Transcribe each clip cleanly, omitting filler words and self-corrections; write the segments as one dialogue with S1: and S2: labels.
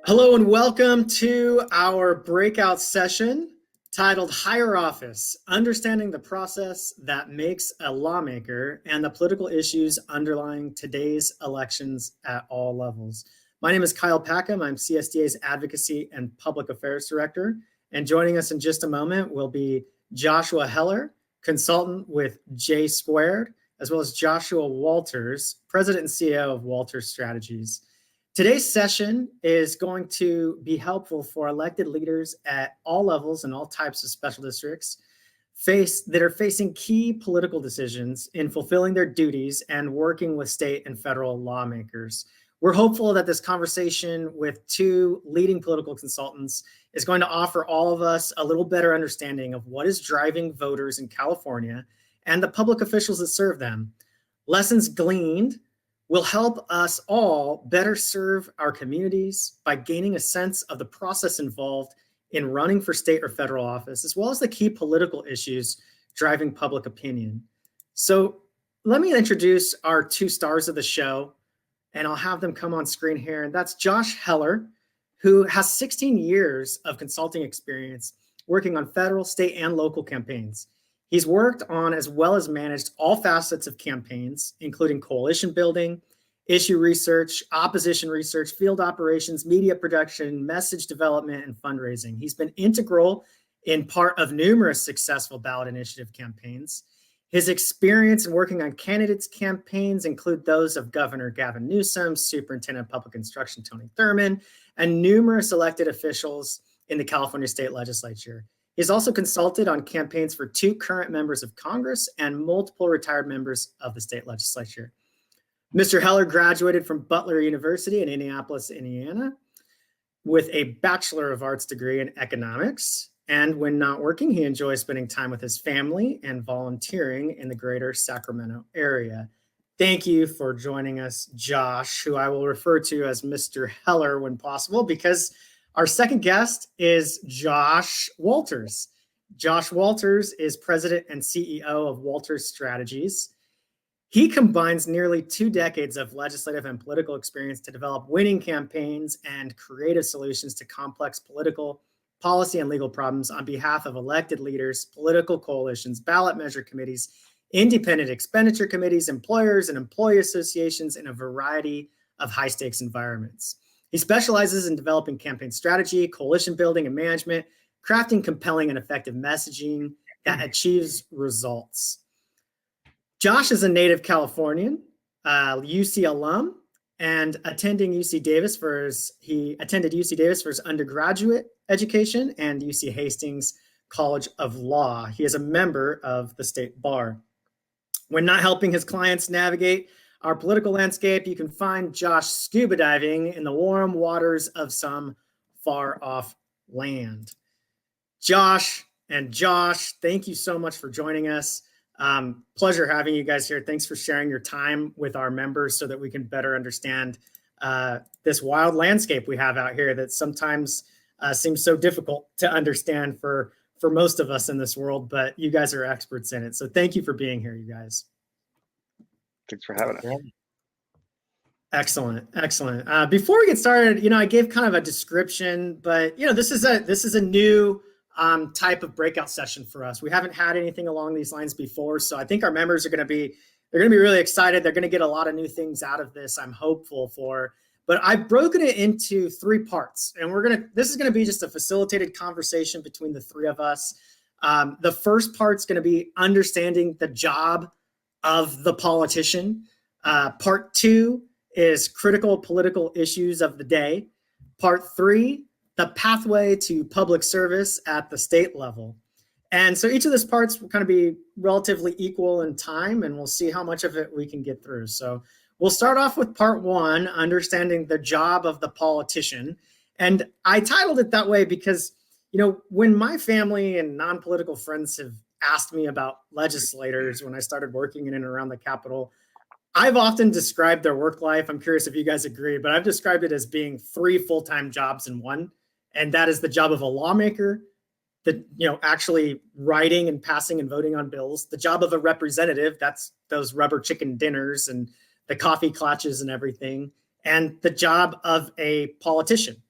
S1: Hello and welcome to our breakout session titled Higher Office, Understanding the Process That Makes a Lawmaker and the Political Issues Underlying Today's Elections at All Levels. My name is Kyle Packham. I'm CSDA's Advocacy and Public Affairs Director. And joining us in just a moment will be Joshua Heller, consultant with J Squared, as well as Joshua Walters, President and CEO of Walters Strategies. Today's session is going to be helpful for elected leaders at all levels and all types of special districts that are facing key political decisions in fulfilling their duties and working with state and federal lawmakers. We're hopeful that this conversation with two leading political consultants is going to offer all of us a little better understanding of what is driving voters in California and the public officials that serve them. Lessons gleaned will help us all better serve our communities by gaining a sense of the process involved in running for state or federal office, as well as the key political issues driving public opinion. So let me introduce our two stars of the show, and I'll have them come on screen here. And that's Josh Heller, who has 16 years of consulting experience working on federal, state, and local campaigns. He's worked on as well as managed all facets of campaigns, including coalition building, issue research, opposition research, field operations, media production, message development, and fundraising. He's been integral in part of numerous successful ballot initiative campaigns. His experience in working on candidates' campaigns include those of Governor Gavin Newsom, Superintendent of Public Instruction Tony Thurmond, and numerous elected officials in the California State Legislature. He's also consulted on campaigns for two current members of Congress and multiple retired members of the state legislature. Mr. Heller graduated from Butler University in Indianapolis, Indiana, with a Bachelor of Arts degree in economics. And when not working, he enjoys spending time with his family and volunteering in the greater Sacramento area. Thank you for joining us, Josh, who I will refer to as Mr. Heller when possible, because our second guest is Josh Walters. Josh Walters is president and CEO of Walters Strategies. He combines nearly 2 decades of legislative and political experience to develop winning campaigns and creative solutions to complex political, policy, and legal problems on behalf of elected leaders, political coalitions, ballot measure committees, independent expenditure committees, employers, and employee associations in a variety of high-stakes environments. He specializes in developing campaign strategy, coalition building, and management, crafting compelling and effective messaging that achieves results. Josh is a native Californian, UC alum, and attended UC Davis for his undergraduate education and UC Hastings College of Law. He is a member of the state bar. When not helping his clients navigate our political landscape, you can find Josh scuba diving in the warm waters of some far off land. Josh, thank you so much for joining us. Pleasure having you guys here. Thanks for sharing your time with our members so that we can better understand this wild landscape we have out here that sometimes seems so difficult to understand for most of us in this world, but you guys are experts in it. So thank you for being here, you guys.
S2: Thanks for having us.
S1: Excellent. Before we get started, I gave kind of a description, but this is a new type of breakout session for us. We haven't had anything along these lines before, so I think our members are going to be really excited. They're going to get a lot of new things out of this. I'm hopeful for. But I've broken it into 3 parts, and this is going to be just a facilitated conversation between the 3 of us. The first part's going to be understanding the job of the politician. Part 2 is critical political issues of the day. Part 3, the pathway to public service at the state level. And so each of these parts will kind of be relatively equal in time, and we'll see how much of it we can get through. So we'll start off with part 1, understanding the job of the politician. And I titled it that way because, when my family and non-political friends have asked me about legislators when I started working in and around the Capitol, I've often described their work life. I'm curious if you guys agree, but I've described it as being 3 full-time jobs in one. And that is the job of a lawmaker, actually writing and passing and voting on bills. The job of a representative, that's those rubber chicken dinners and the coffee clutches and everything. And the job of a politician,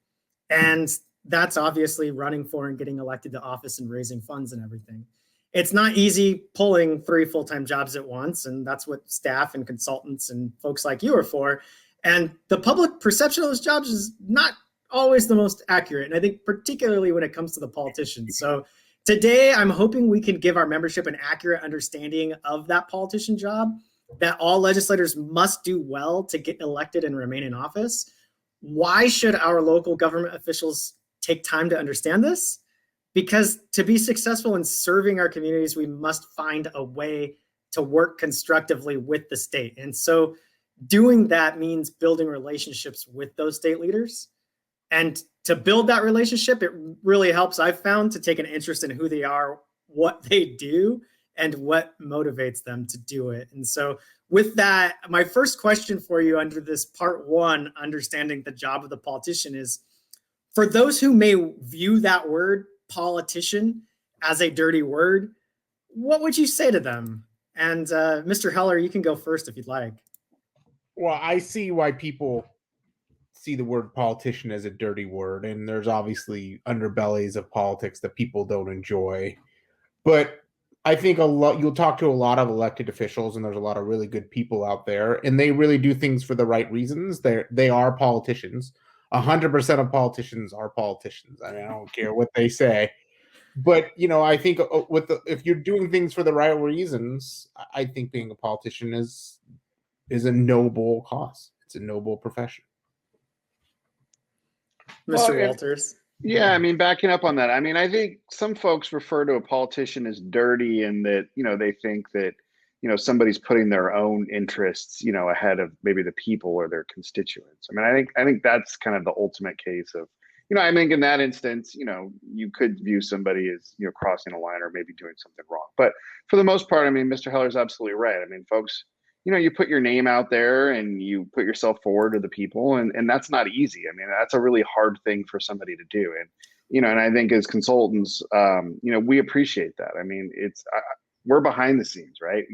S1: And that's obviously running for and getting elected to office and raising funds and everything. It's not easy pulling 3 full-time jobs at once, and that's what staff and consultants and folks like you are for. And the public perception of those jobs is not always the most accurate, and I think particularly when it comes to the politicians. So today, I'm hoping we can give our membership an accurate understanding of that politician job, that all legislators must do well to get elected and remain in office. Why should our local government officials take time to understand this? Because to be successful in serving our communities, we must find a way to work constructively with the state. And so doing that means building relationships with those state leaders. And to build that relationship, it really helps, I've found, to take an interest in who they are, what they do, and what motivates them to do it. And so with that, my first question for you under this part 1, understanding the job of the politician, is for those who may view that word politician as a dirty word, what would you say to them? And Mr. Heller, you can go first if you'd like.
S3: Well, I see why people see the word politician as a dirty word, and there's obviously underbellies of politics that people don't enjoy. But I think you'll talk to a lot of elected officials, and there's a lot of really good people out there, and they really do things for the right reasons. They are politicians. 100% of politicians are politicians. I mean, I don't care what they say. But, I think if you're doing things for the right reasons, I think being a politician is a noble cause. It's a noble profession.
S1: Mr. Walters.
S2: Yeah, I mean, backing up on that, I mean, I think some folks refer to a politician as dirty, and that, they think that, somebody's putting their own interests, ahead of maybe the people or their constituents. I mean, I think that's kind of the ultimate case of, I think in that instance, you could view somebody as, crossing a line or maybe doing something wrong. But for the most part, I mean, Mr. Heller's absolutely right. I mean, folks, you put your name out there and you put yourself forward to the people, and that's not easy. I mean, that's a really hard thing for somebody to do. And, and I think as consultants, we appreciate that. I mean, we're behind the scenes, right?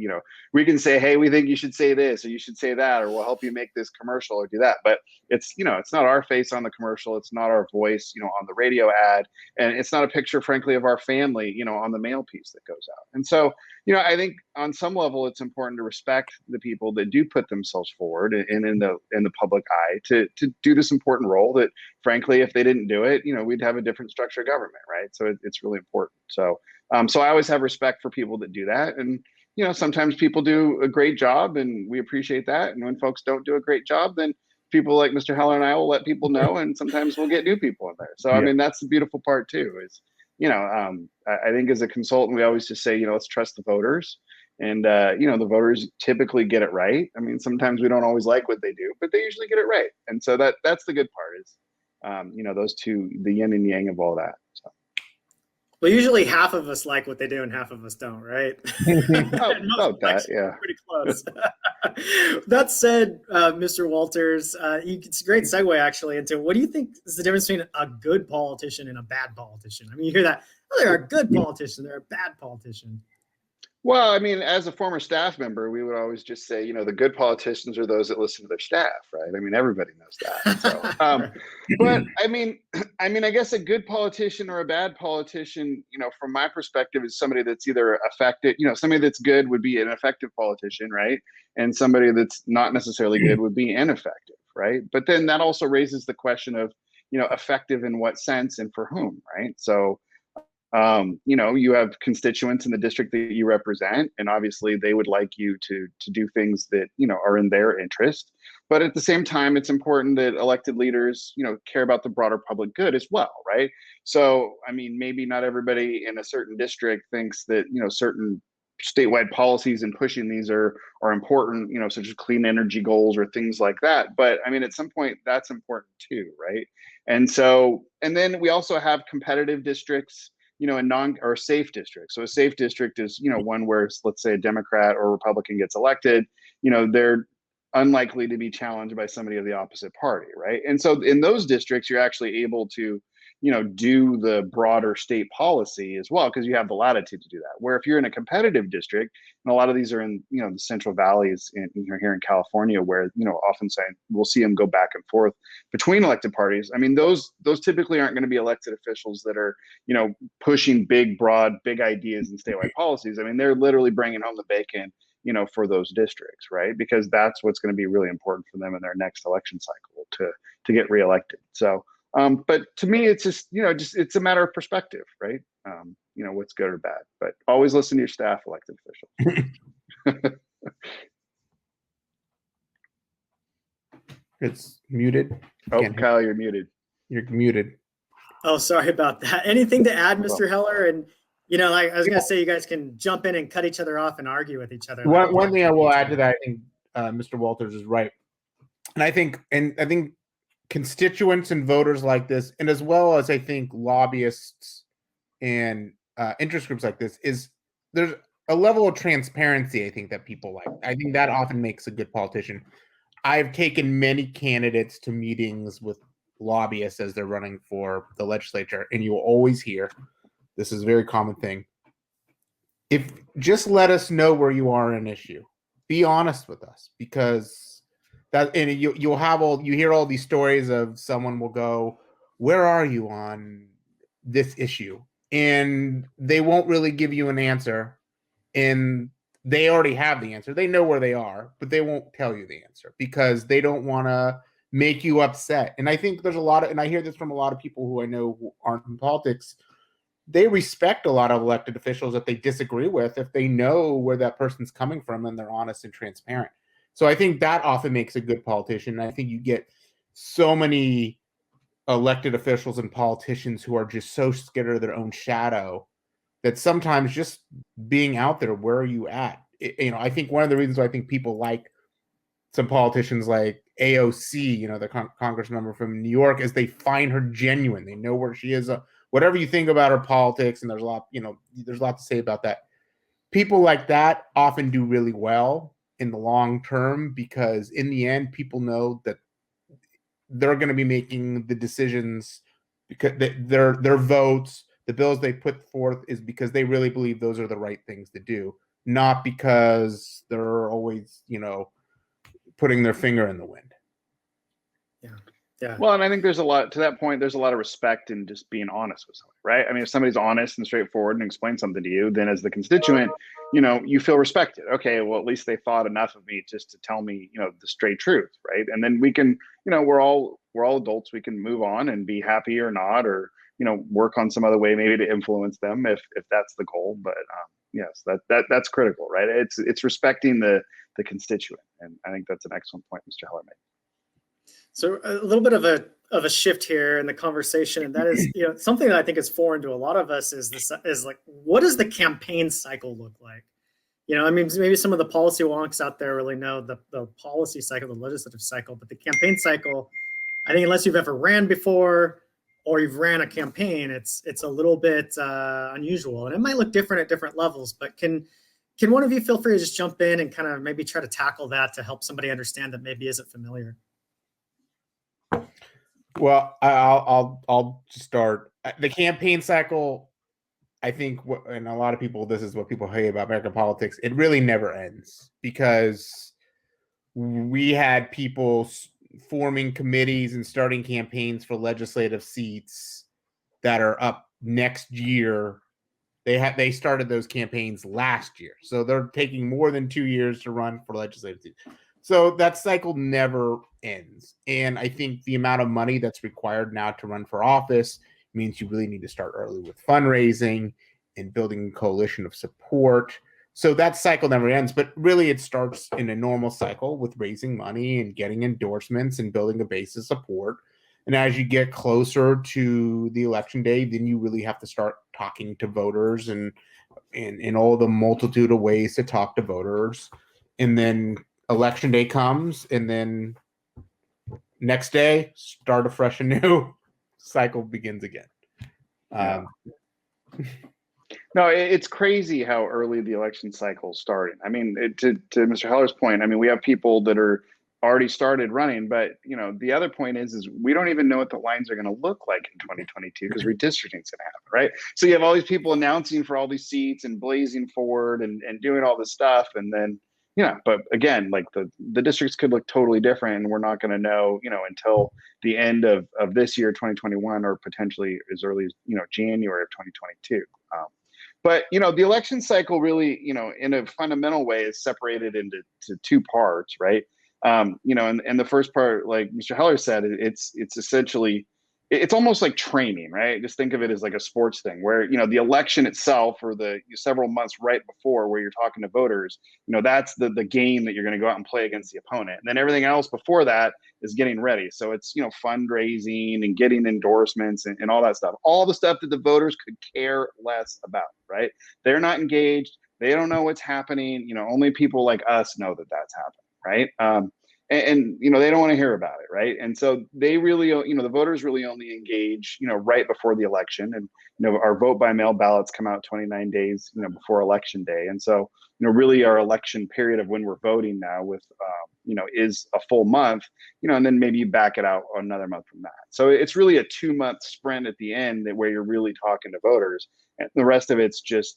S2: We can say, hey, we think you should say this or you should say that, or we'll help you make this commercial or do that. But it's, it's not our face on the commercial. It's not our voice, on the radio ad. And it's not a picture, frankly, of our family, on the mail piece that goes out. And so, I think on some level, it's important to respect the people that do put themselves forward and in the public eye to do this important role that, frankly, if they didn't do it, we'd have a different structure of government, right? So it's really important. So I always have respect for people that do that. And, sometimes people do a great job and we appreciate that. And when folks don't do a great job, then people like Mr. Heller and I will let people know. And sometimes we'll get new people in there. So, yeah. I mean, that's the beautiful part too, is, I think as a consultant, we always just say, let's trust the voters. And, the voters typically get it right. I mean, sometimes we don't always like what they do, but they usually get it right. And so that's the good part is, those two, the yin and yang of all that. So.
S1: Well, usually half of us like what they do and half of us don't, right?
S2: About that, yeah.
S1: Pretty close. That said, Mr. Walters, it's a great segue actually into what do you think is the difference between a good politician and a bad politician? I mean, you hear that, oh, they're a good politician, they're a bad politician.
S2: Well, I mean, as a former staff member, we would always just say, the good politicians are those that listen to their staff, right? I mean, everybody knows that. So, but I mean, I guess a good politician or a bad politician, from my perspective, is somebody that's either effective, somebody that's good would be an effective politician, right? And somebody that's not necessarily good would be ineffective, right? But then that also raises the question of, effective in what sense and for whom, right? So, you have constituents in the district that you represent, and obviously they would like you to do things that, are in their interest. But at the same time, it's important that elected leaders, care about the broader public good as well, right? So, I mean, maybe not everybody in a certain district thinks that, certain statewide policies and pushing these are important, such as clean energy goals or things like that. But I mean, at some point, that's important too, right? And so, and then we also have competitive districts, and or safe districts. So a safe district is, one where, let's say, a Democrat or Republican gets elected, they're unlikely to be challenged by somebody of the opposite party, right? And so in those districts, you're actually able to, do the broader state policy as well, because you have the latitude to do that. Where if you're in a competitive district, and a lot of these are in, the Central Valleys here in California, where, often we'll see them go back and forth between elected parties. I mean, those typically aren't going to be elected officials that are, pushing big, broad, big ideas and statewide policies. I mean, they're literally bringing home the bacon, for those districts, right? Because that's what's going to be really important for them in their next election cycle to get reelected. So, but to me, it's just, it's a matter of perspective, right? What's good or bad, but always listen to your staff, elected officials.
S3: It's muted.
S2: Oh, Kyle, you're muted.
S3: You're muted.
S1: Oh, sorry about that. Anything to add, Mr. Heller? And, like I was going to say, you guys can jump in and cut each other off and argue with each other.
S3: One thing I will add to that, I think Mr. Walters is right. And I think constituents and voters like this, and as well as I think lobbyists and interest groups like this, is there's a level of transparency I think that people like. I think that often makes a good politician. I've taken many candidates to meetings with lobbyists as they're running for the legislature, and you'll always hear, this is a very common thing, if just let us know where you are in an issue. Be honest with us, because that, and you hear all these stories of someone will go, where are you on this issue? And they won't really give you an answer, and they already have the answer. They know where they are, but they won't tell you the answer because they don't want to make you upset. And I think there's a lot of, and I hear this from a lot of people who I know who aren't in politics, they respect a lot of elected officials that they disagree with if they know where that person's coming from and they're honest and transparent. So I think that often makes a good politician. And I think you get so many elected officials and politicians who are just so scared of their own shadow that sometimes just being out there, where are you at? I think one of the reasons why I think people like some politicians like AOC, the Congress member from New York, is they find her genuine. They know where she is. Whatever you think about her politics, and there's a lot to say about that. People like that often do really well in the long term, because in the end, people know that they're going to be making the decisions because their votes, the bills they put forth, is because they really believe those are the right things to do, not because they're always, putting their finger in the wind.
S1: Yeah.
S2: Well, and I think there's a lot to that point. There's a lot of respect in just being honest with somebody, right? I mean, if somebody's honest and straightforward and explains something to you, then as the constituent, you feel respected. Okay, well, at least they thought enough of me just to tell me, the straight truth, right? And then we can, we're all adults. We can move on and be happy or not, or work on some other way maybe to influence them if that's the goal. But yes, that's critical, right? It's respecting the constituent, and I think that's an excellent point Mr. Heller made.
S1: So a little bit of a shift here in the conversation, and that is, something that I think is foreign to a lot of us is like, what does the campaign cycle look like? I mean, maybe some of the policy wonks out there really know the policy cycle, the legislative cycle, but the campaign cycle, I think unless you've ever ran before or you've ran a campaign, it's a little bit unusual, and it might look different at different levels. But can one of you feel free to just jump in and kind of maybe try to tackle that to help somebody understand that maybe isn't familiar?
S3: Well, I'll start. The campaign cycle, I think, and a lot of people, this is what people hate about American politics, it really never ends, because we had people forming committees and starting campaigns for legislative seats that are up next year. They started those campaigns last year, so they're taking more than 2 years to run for legislative seats. So that cycle never ends. And I think the amount of money that's required now to run for office means you really need to start early with fundraising and building a coalition of support. So that cycle never ends, but really it starts in a normal cycle with raising money and getting endorsements and building a base of support. And as you get closer to the election day, then you really have to start talking to voters and in all the multitude of ways to talk to voters. And then election day comes, and then next day, start afresh and new, cycle begins again.
S2: No, it's crazy how early the election cycle is starting. I mean, to Mr. Heller's point, I mean, we have people that are already started running. But the other point is we don't even know what the lines are going to look like in 2022 because redistricting is going to happen, right? So you have all these people announcing for all these seats and blazing forward and doing all this stuff, and then but again, like the districts could look totally different, and we're not going to know until the end of this year, 2021, or potentially as early as January of 2022. But the election cycle really, in a fundamental way, is separated into two parts, right? And the first part, like Mr. Heller said, it's essentially, it's almost like training, right? Just think of it as like a sports thing where, the election itself, or the several months right before, where you're talking to voters, that's the game that you're going to go out and play against the opponent. And then everything else before that is getting ready. So it's, fundraising and getting endorsements and all that stuff, all the stuff that the voters could care less about, right? They're not engaged. They don't know what's happening. Only people like us know that that's happening, right? And they don't want to hear about it, right? And so they really, the voters really only engage, right before the election. And our vote by mail ballots come out 29 days, before election day. And so, really our election period of when we're voting now with, is a full month, and then maybe you back it out another month from that. So it's really a 2-month sprint at the end where you're really talking to voters, and the rest of it's just,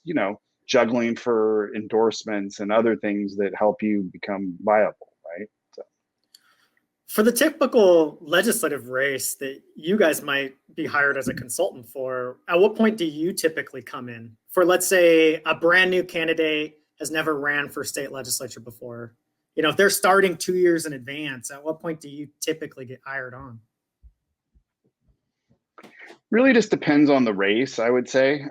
S2: juggling for endorsements and other things that help you become viable, right?
S1: For the typical legislative race that you guys might be hired as a consultant for, at what point do you typically come in? For, let's say, a brand new candidate has never ran for state legislature before. If they're starting 2 years in advance, at what point do you typically get hired on?
S2: Really just depends on the race, I would say.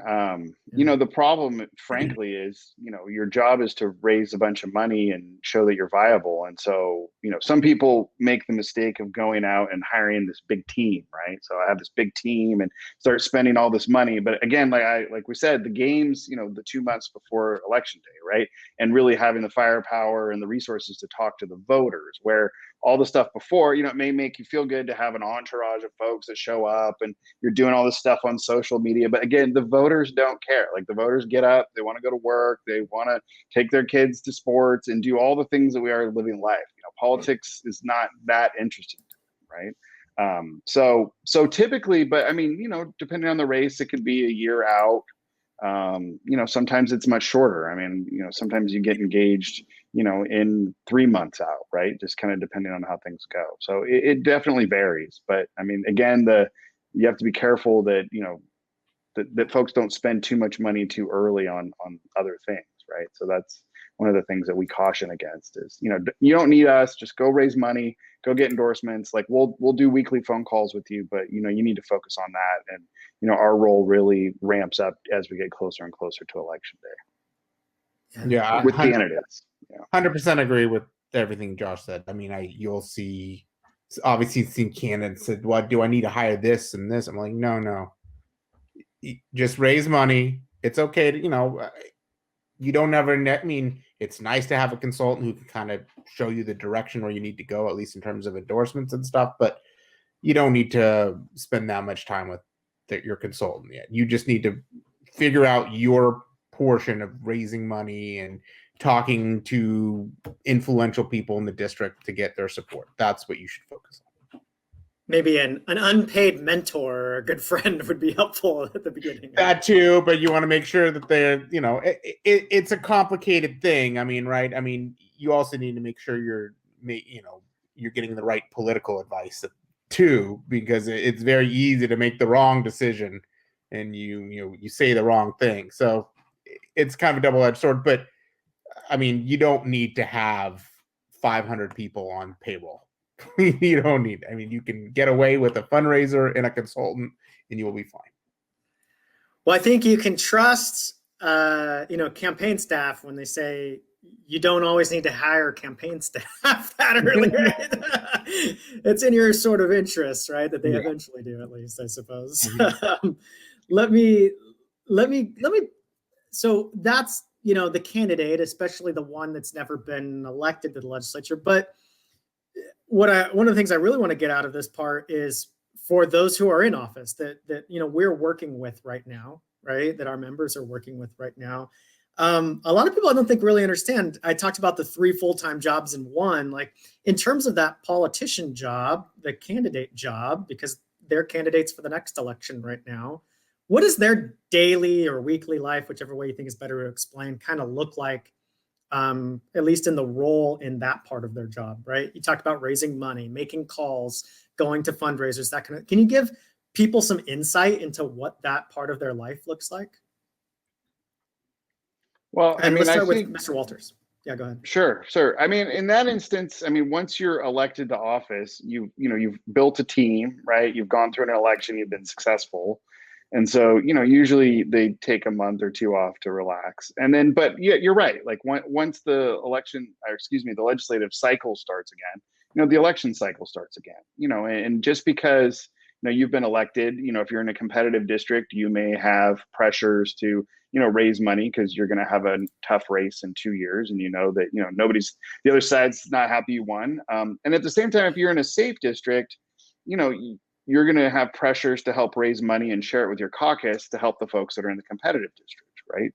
S2: The problem, frankly, is, your job is to raise a bunch of money and show that you're viable. And so, some people make the mistake of going out and hiring this big team, right? So I have this big team and start spending all this money. But again, like we said, the game's, the 2 months before election day, right? And really having the firepower and the resources to talk to the voters, where all the stuff before, it may make you feel good to have an entourage of folks that show up and you're doing all this stuff on social media. But again, the voters don't care. Like, the voters get up, they want to go to work, they want to take their kids to sports and do all the things that we are living life. Politics is not that interesting, right? So typically, but I mean, depending on the race, it could be a year out. Sometimes it's much shorter. I mean, sometimes you get engaged, in 3 months out, right? Just kind of depending on how things go. So it definitely varies. But I mean, again, you have to be careful that, that folks don't spend too much money too early on other things, right? So that's one of the things that we caution against is, you don't need us, just go raise money, go get endorsements. Like, we'll do weekly phone calls with you, but, you need to focus on that. And, our role really ramps up as we get closer and closer to election day.
S3: Yeah.
S2: With candidates.
S3: 100% agree with everything Josh said. I mean, you'll see, obviously seen candidates said, "What do I need to hire this and this?" I'm like, no. Just raise money. It's okay to, you don't ever I mean, it's nice to have a consultant who can kind of show you the direction where you need to go, at least in terms of endorsements and stuff, but you don't need to spend that much time with your consultant yet. You just need to figure out your portion of raising money and talking to influential people in the district to get their support. That's what you should focus on.
S1: Maybe an unpaid mentor or a good friend would be helpful at the beginning.
S3: That too, but you want to make sure that they're, it's a complicated thing. I mean, right? I mean, you also need to make sure you're getting the right political advice too, because it's very easy to make the wrong decision and you say the wrong thing. So it's kind of a double-edged sword, but I mean, you don't need to have 500 people on payroll. You don't need, I mean, you can get away with a fundraiser and a consultant and you will be fine.
S1: Well, I think you can trust, campaign staff when they say you don't always need to hire campaign staff that early, right? It's in your sort of interest, right? That they eventually do, at least, I suppose. Mm-hmm. Let me, so that's, the candidate, especially the one that's never been elected to the legislature. But one of the things I really want to get out of this part is for those who are in office that we're working with right now, right? That our members are working with right now. A lot of people I don't think really understand. I talked about the 3 full-time jobs in one. Like in terms of that politician job, the candidate job, because they're candidates for the next election right now. What does their daily or weekly life, whichever way you think is better to explain, kind of look like? At least in the role in that part of their job, right? You talked about raising money, making calls, going to fundraisers, that kind of. Can you give people some insight into what that part of their life looks like?
S2: Well, I
S1: And
S2: mean,
S1: let's
S2: I
S1: start with
S2: think
S1: Mr. Walters. Yeah, go ahead.
S2: sure. I mean, in that instance, I mean, once you're elected to office, you've built a team, right? You've gone through an election, you've been successful. And so, usually they take a month or two off to relax. And then, but yeah, you're right. Like once the election, or excuse me, the legislative cycle starts again, the election cycle starts again, and just because, you've been elected, if you're in a competitive district, you may have pressures to, raise money because you're going to have a tough race in 2 years. And that, the other side's not happy you won. And at the same time, if you're in a safe district, you know, you're going to have pressures to help raise money and share it with your caucus to help the folks that are in the competitive district, right?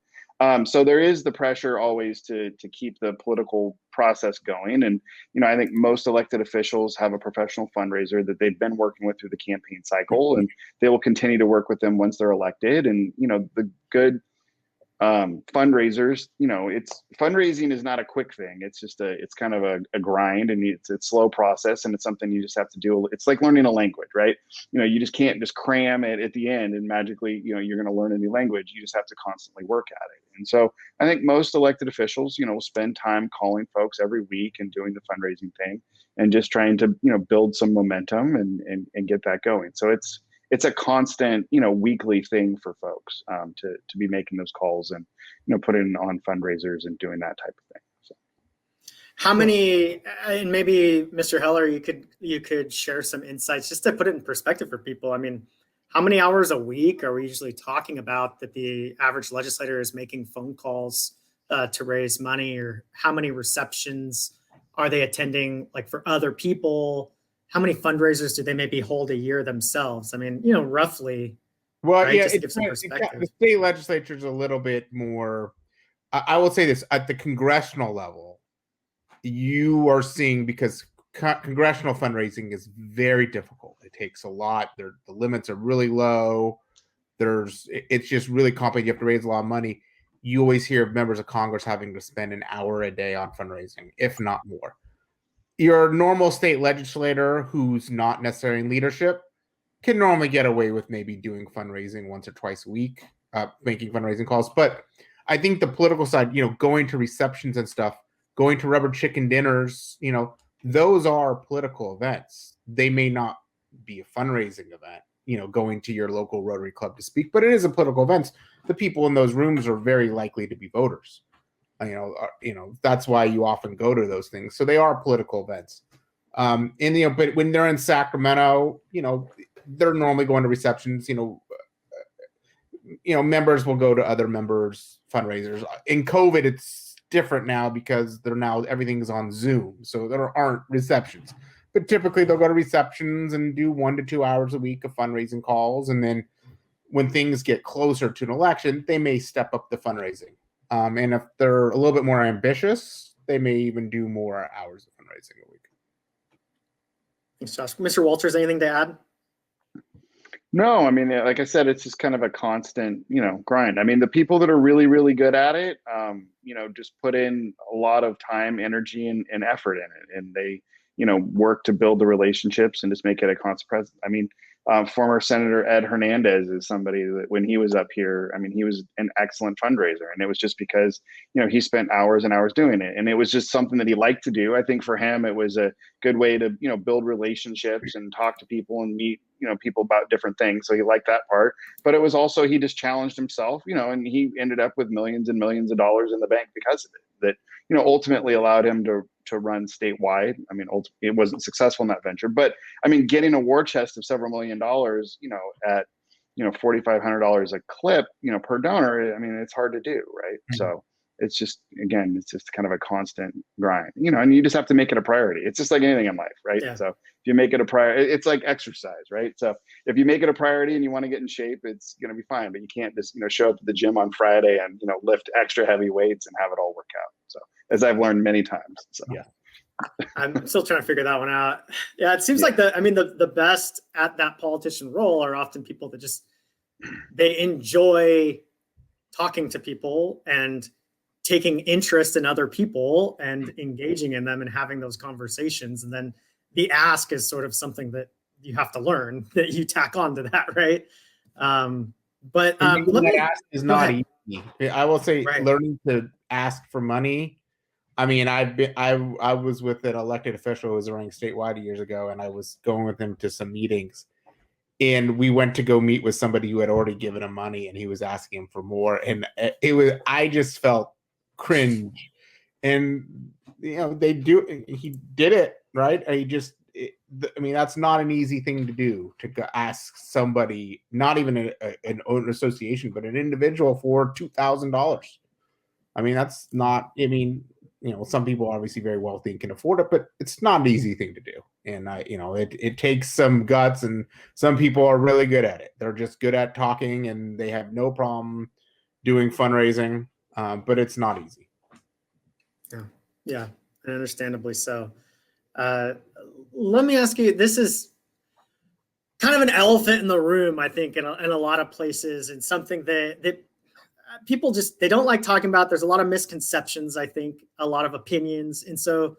S2: So there is the pressure always to keep the political process going. And, I think most elected officials have a professional fundraiser that they've been working with through the campaign cycle, and they will continue to work with them once they're elected. And, the good fundraisers, it's fundraising is not a quick thing. It's just it's kind of a grind, and it's a slow process, and it's something you just have to do. It's like learning a language, right? You just can't just cram it at the end and magically, you're going to learn a new language. You just have to constantly work at it. And so I think most elected officials, will spend time calling folks every week and doing the fundraising thing and just trying to, build some momentum and get that going. So it's a constant, weekly thing for folks to be making those calls and, putting on fundraisers and doing that type of thing. So.
S1: How many, and maybe Mr. Heller, you could share some insights just to put it in perspective for people. I mean, how many hours a week are we usually talking about that the average legislator is making phone calls to raise money, or how many receptions are they attending, like for other people? How many fundraisers do they maybe hold a year themselves? I mean, roughly.
S3: Well,
S1: right?
S3: yeah,
S1: Just to give some perspective.
S3: the state legislature is a little bit more. I will say this: at the congressional level, you are seeing, because congressional fundraising is very difficult. It takes a lot. The limits are really low. It's just really complicated. You have to raise a lot of money. You always hear of members of Congress having to spend an hour a day on fundraising, if not more. Your normal state legislator who's not necessarily in leadership can normally get away with maybe doing fundraising once or twice a week, making fundraising calls. But I think the political side, going to receptions and stuff, going to rubber chicken dinners, those are political events. They may not be a fundraising event, going to your local Rotary Club to speak, but it is a political event. The people in those rooms are very likely to be voters. That's why you often go to those things. So they are political events. But when they're in Sacramento, they're normally going to receptions. Members will go to other members' fundraisers. In COVID, it's different now because everything's on Zoom, so there aren't receptions. But typically, they'll go to receptions and do 1 to 2 hours a week of fundraising calls, and then when things get closer to an election, they may step up the fundraising. And if they're a little bit more ambitious, they may even do more hours of fundraising a week.
S1: Thanks, Josh. Mr. Walters, anything to add?
S2: No, I mean, like I said, it's just kind of a constant, grind. I mean, the people that are really, really good at it, just put in a lot of time, energy, and effort in it. And they, work to build the relationships and just make it a constant presence. I mean, former Senator Ed Hernandez is somebody that when he was up here, I mean, he was an excellent fundraiser. And it was just because, he spent hours and hours doing it. And it was just something that he liked to do. I think for him, it was a good way to, build relationships and talk to people and meet, people about different things. So he liked that part. But it was also, he just challenged himself, and he ended up with millions and millions of dollars in the bank because of it. That, ultimately allowed him to run statewide. I mean, it wasn't successful in that venture, but I mean, getting a war chest of several $1 million, at, $4,500 a clip, per donor, I mean, it's hard to do. Right. Mm-hmm. So it's just, again, it's just kind of a constant grind, and you just have to make it a priority. It's just like anything in life, right?
S1: Yeah.
S2: So if you make it a priority, it's like exercise, right? So if you make it a priority and you want to get in shape, it's going to be fine, but you can't just, show up at the gym on Friday and, lift extra heavy weights and have it all work out. So as I've learned many times. So.
S3: Yeah.
S1: I'm still trying to figure that one out. Yeah, it seems like the best at that politician role are often people that they enjoy talking to people and taking interest in other people and engaging in them and having those conversations. And then the ask is sort of something that you have to learn, that you tack on to that, right?
S3: Ask is not easy. I will say, learning to ask for money. I mean, I was with an elected official who was running statewide years ago, and I was going with him to some meetings, and we went to go meet with somebody who had already given him money, and he was asking him for more, and I just felt cringe, and he did it right. That's not an easy thing to do, to ask somebody, not even an association, but an individual, for $2,000. I mean, that's not. I mean, some people are obviously very wealthy and can afford it, but it's not an easy thing to do. And it takes some guts, and some people are really good at it. They're just good at talking, and they have no problem doing fundraising, but it's not easy.
S1: Yeah, and understandably so. Let me ask you, this is kind of an elephant in the room, I think, in a lot of places, and something that people they don't like talking about. There's a lot of misconceptions, I think, a lot of opinions. And so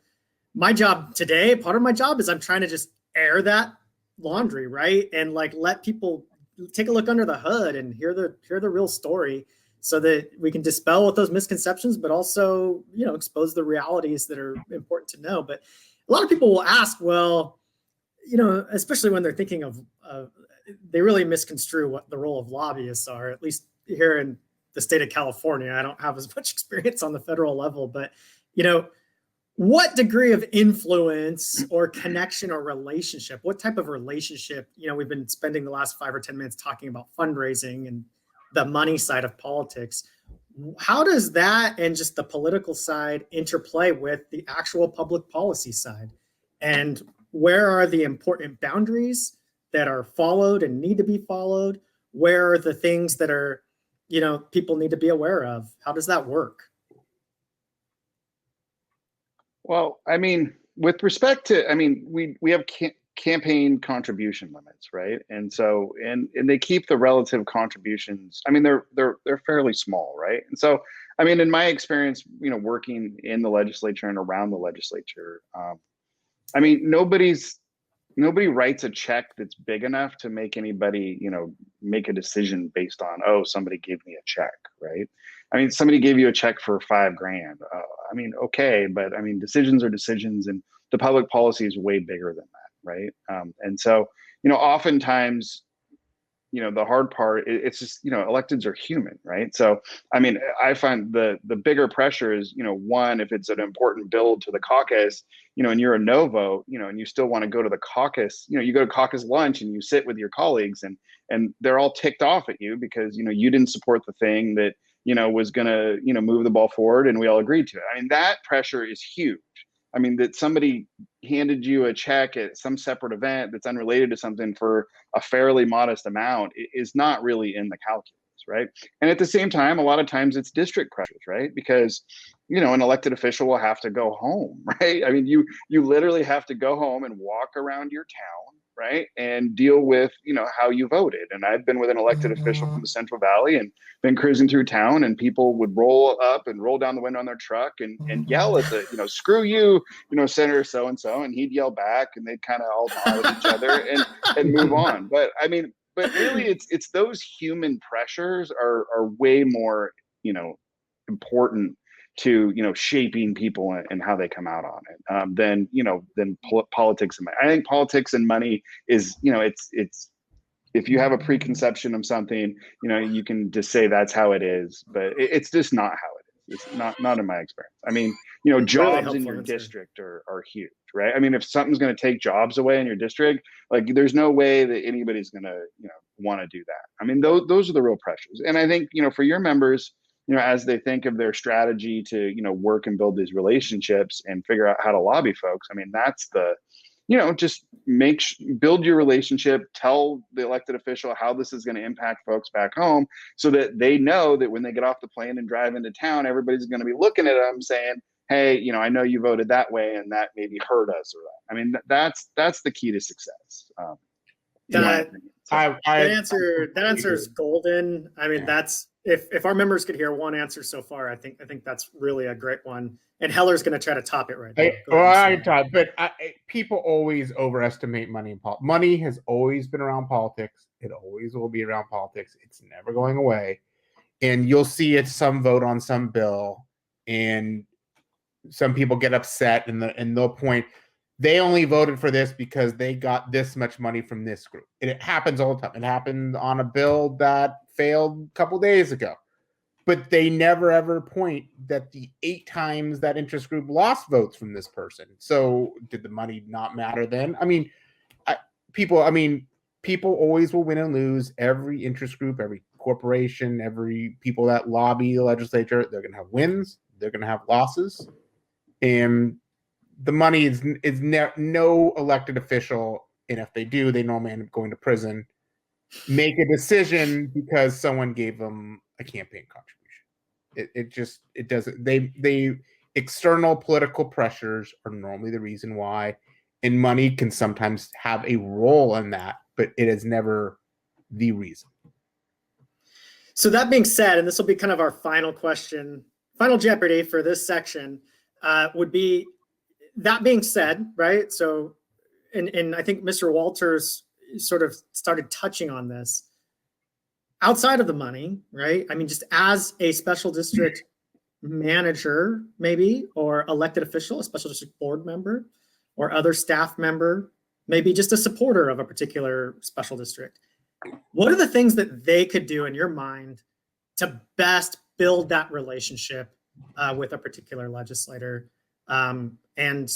S1: my job today, part of my job is I'm trying to just air that laundry, right? And let people take a look under the hood and hear the real story, so that we can dispel with those misconceptions, but also, expose the realities that are important to know. But a lot of people will ask, well, especially when they're thinking of, they really misconstrue what the role of lobbyists are, at least here in the state of California. I don't have as much experience on the federal level, but, what degree of influence or connection or relationship, what type of relationship, we've been spending the last 5 or 10 minutes talking about fundraising and the money side of politics. How does that and just the political side interplay with the actual public policy side? And where are the important boundaries that are followed and need to be followed? Where are the things that are, people need to be aware of? How does that work?
S2: Well, I mean, with respect to, we have campaign contribution limits, right? And so, and they keep the relative contributions. I mean, they're fairly small, right? And so, in my experience, working in the legislature and around the legislature, nobody writes a check that's big enough to make anybody, make a decision based on, oh, somebody gave me a check, right? Somebody gave you a check for $5,000. Okay, but decisions are decisions, and the public policy is way bigger than that, right? And so, oftentimes, the hard part, it's just, electeds are human, right? So, I find the bigger pressure is, one, if it's an important bill to the caucus, and you're a no vote, and you still want to go to the caucus, you go to caucus lunch and you sit with your colleagues, and they're all ticked off at you because, you didn't support the thing that, was going to, move the ball forward, and we all agreed to it. That pressure is huge. That somebody handed you a check at some separate event that's unrelated to something for a fairly modest amount is not really in the calculus, right? And at the same time, a lot of times it's district pressures, right? Because, an elected official will have to go home, right? You literally have to go home and walk around your town, right? And deal with, how you voted. And I've been with an elected official from the Central Valley and been cruising through town, and people would roll up and roll down the window on their truck and yell at the, screw you, Senator so-and-so, and he'd yell back, and they'd kind of all nod at each other and move on. But really it's those human pressures are way more, important to, shaping people and how they come out on it, than politics and money. I think politics and money is, it's if you have a preconception of something, you can just say that's how it is, but it's just not how it is. It's not in my experience. Jobs really in your district are huge, right? If something's going to take jobs away in your district, there's no way that anybody's going to, want to do that. Those are the real pressures. And I think, for your members, as they think of their strategy to, work and build these relationships and figure out how to lobby folks. I mean, that's the, just build your relationship, tell the elected official how this is going to impact folks back home so that they know that when they get off the plane and drive into town, everybody's going to be looking at them saying, hey, I know you voted that way and that maybe hurt us or that. I mean, that's the key to success.
S1: That
S3: I
S1: answer is golden. I mean, that's if our members could hear one answer so far, I think that's really a great one. And Heller's going to try to top it right now.
S3: People always overestimate money in politics. Money has always been around politics. It always will be around politics. It's never going away. And you'll see it some vote on some bill, and some people get upset, and they'll point, they only voted for this because they got this much money from this group. And it happens all the time. It happened on a bill that failed a couple days ago. But they never ever point that the 8 times that interest group lost votes from this person. So did the money not matter then? I mean, people always will win and lose. Every interest group, every corporation, every people that lobby the legislature, they're going to have wins. They're going to have losses. And the money is no elected official, and if they do, they normally end up going to prison, make a decision because someone gave them a campaign contribution. It doesn't. They external political pressures are normally the reason why, and money can sometimes have a role in that, but it is never the reason.
S1: So that being said, and this will be kind of our final question, final Jeopardy for this section, would be, that being said, right? So, and I think Mr. Walters sort of started touching on this. Outside of the money, right? I mean, just as a special district manager, maybe, or elected official, a special district board member, or other staff member, maybe just a supporter of a particular special district. What are the things that they could do in your mind to best build that relationship with a particular legislator? And,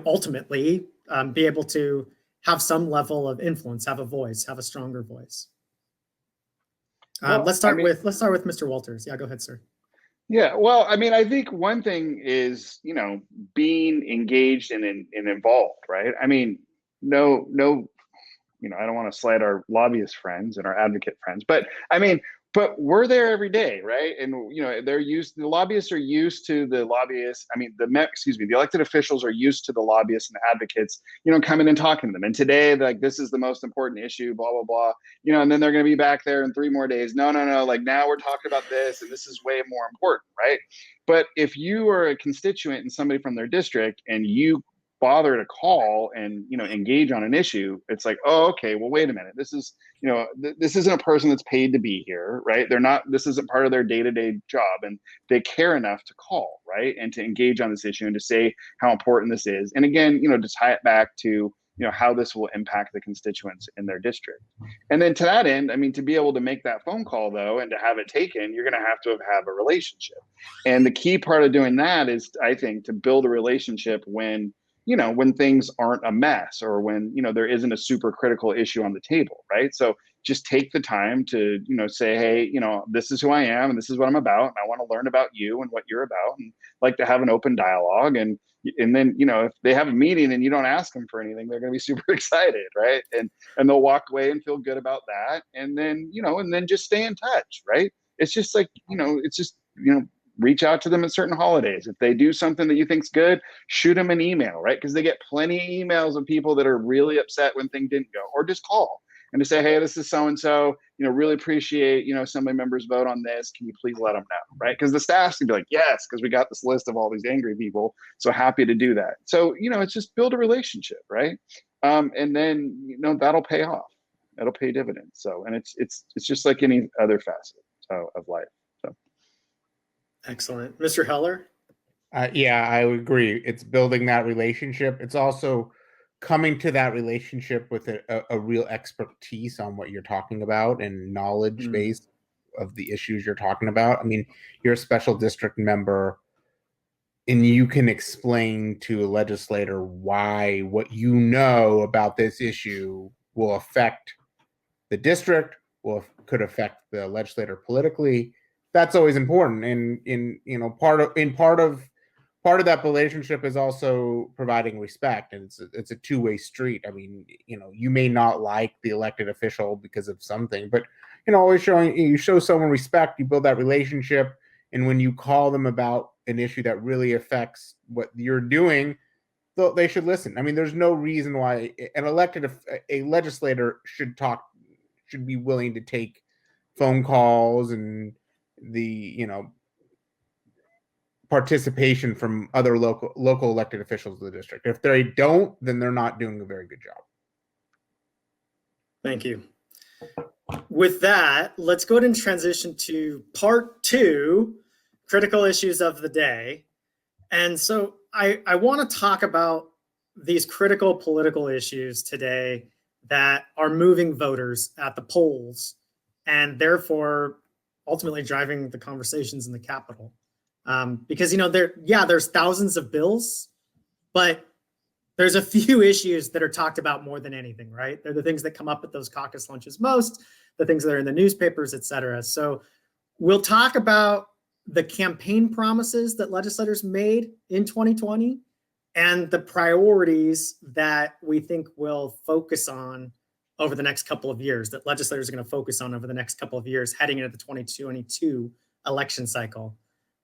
S1: ultimately be able to have some level of influence, have a voice, have a stronger voice. Let's start with Mr. Walters. Yeah, go ahead, sir.
S2: Yeah, well, I mean, I think one thing is, being engaged and involved, right? I mean, no, I don't want to slight our lobbyist friends and our advocate friends, but I mean, but we're there every day, right? And the lobbyists are used to the lobbyists. I mean, the elected officials are used to the lobbyists and advocates, coming and talking to them. And today, like, this is the most important issue, blah blah blah, and then they're going to be back there in 3 more days. No, like, now we're talking about this, and this is way more important, right? But if you are a constituent and somebody from their district, and you bother to call and engage on an issue, it's like, oh, okay, well, wait a minute, this is this isn't a person that's paid to be here, right? This isn't part of their day-to-day job, and they care enough to call, right, and to engage on this issue and to say how important this is, and again, to tie it back to how this will impact the constituents in their district. And then to that end, I mean, to be able to make that phone call though, and to have it taken, you're going to have a relationship. And the key part of doing that is, I think, to build a relationship when things aren't a mess, or when, there isn't a super critical issue on the table, right? So just take the time to, say, hey, this is who I am, and this is what I'm about, and I want to learn about you and what you're about, and like to have an open dialogue. And then, if they have a meeting and you don't ask them for anything, they're going to be super excited, right? And they'll walk away and feel good about that. And then, and then just stay in touch, right? It's just like, reach out to them at certain holidays. If they do something that you think's good, shoot them an email, right? Because they get plenty of emails of people that are really upset when things didn't go, or just call and to say, hey, this is so-and-so, really appreciate, assembly members vote on this. Can you please let them know, right? Because the staff's gonna be like, yes, because we got this list of all these angry people. So happy to do that. So, it's just build a relationship, right? And then, that'll pay off. It'll pay dividends. So, and it's just like any other facet of life. So.
S1: Excellent. Mr. Heller?
S3: Yeah, I would agree. It's building that relationship. It's also coming to that relationship with a real expertise on what you're talking about and knowledge base of the issues you're talking about. I mean, you're a special district member, and you can explain to a legislator why what you know about this issue will affect the district, could affect the legislator politically, that's always important. And part of that relationship is also providing respect, and it's a two-way street. I mean, you may not like the elected official because of something, but always you show someone respect, you build that relationship, and when you call them about an issue that really affects what you're doing, they should listen. I mean, there's no reason why a legislator should be willing to take phone calls and the participation from other local elected officials of the district. If they don't, then they're not doing a very good job.
S1: Thank you. With that, let's go ahead and transition to part 2, critical issues of the day. And so I want to talk about these critical political issues today that are moving voters at the polls and therefore ultimately driving the conversations in the Capitol. Because, there's thousands of bills, but there's a few issues that are talked about more than anything, right? They're the things that come up at those caucus lunches most, the things that are in the newspapers, et cetera. So we'll talk about the campaign promises that legislators made in 2020 and the priorities that we think will focus on over the next couple of years, that legislators are going to focus on over the next couple of years heading into the 2022 election cycle.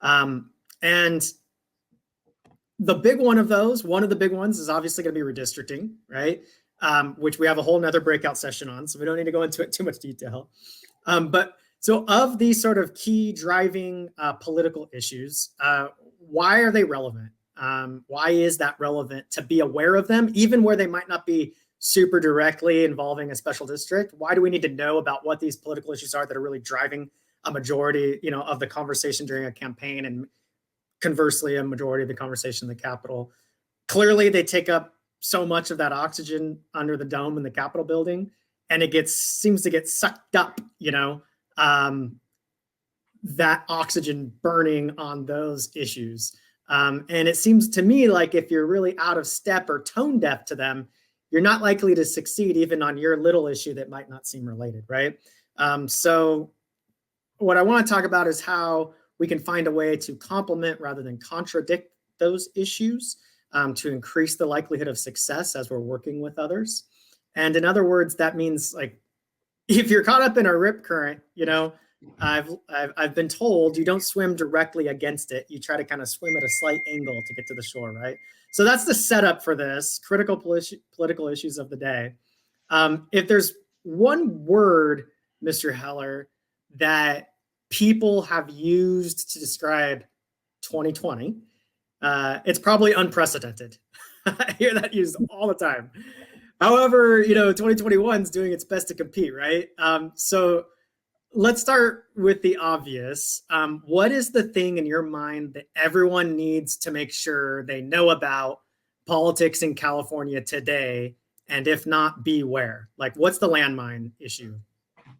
S1: And the big one of the big ones is obviously going to be redistricting, right? Which we have a whole nother breakout session on, so we don't need to go into it too much detail. But so of these sort of key driving political issues, why are they relevant? Why is that relevant to be aware of them, even where they might not be super directly involving a special district? Why do we need to know about what these political issues are that are really driving a majority, of the conversation during a campaign, and conversely, a majority of the conversation in the Capitol? Clearly, they take up so much of that oxygen under the dome in the Capitol building, and it seems to get sucked up, that oxygen burning on those issues. And it seems to me like if you're really out of step or tone deaf to them, you're not likely to succeed even on your little issue that might not seem related, right? So what I want to talk about is how we can find a way to complement rather than contradict those issues, to increase the likelihood of success as we're working with others. And in other words, that means, like, if you're caught up in a rip current, I've been told you don't swim directly against it. You try to kind of swim at a slight angle to get to the shore, right? So that's the setup for this critical political issues of the day. If there's one word, Mr. Heller, that people have used to describe 2020, it's probably unprecedented. I hear that used all the time. However, 2021 is doing its best to compete, right? So let's start with the obvious. What is the thing in your mind that everyone needs to make sure they know about politics in California today? And if not, beware. Like, what's the landmine issue?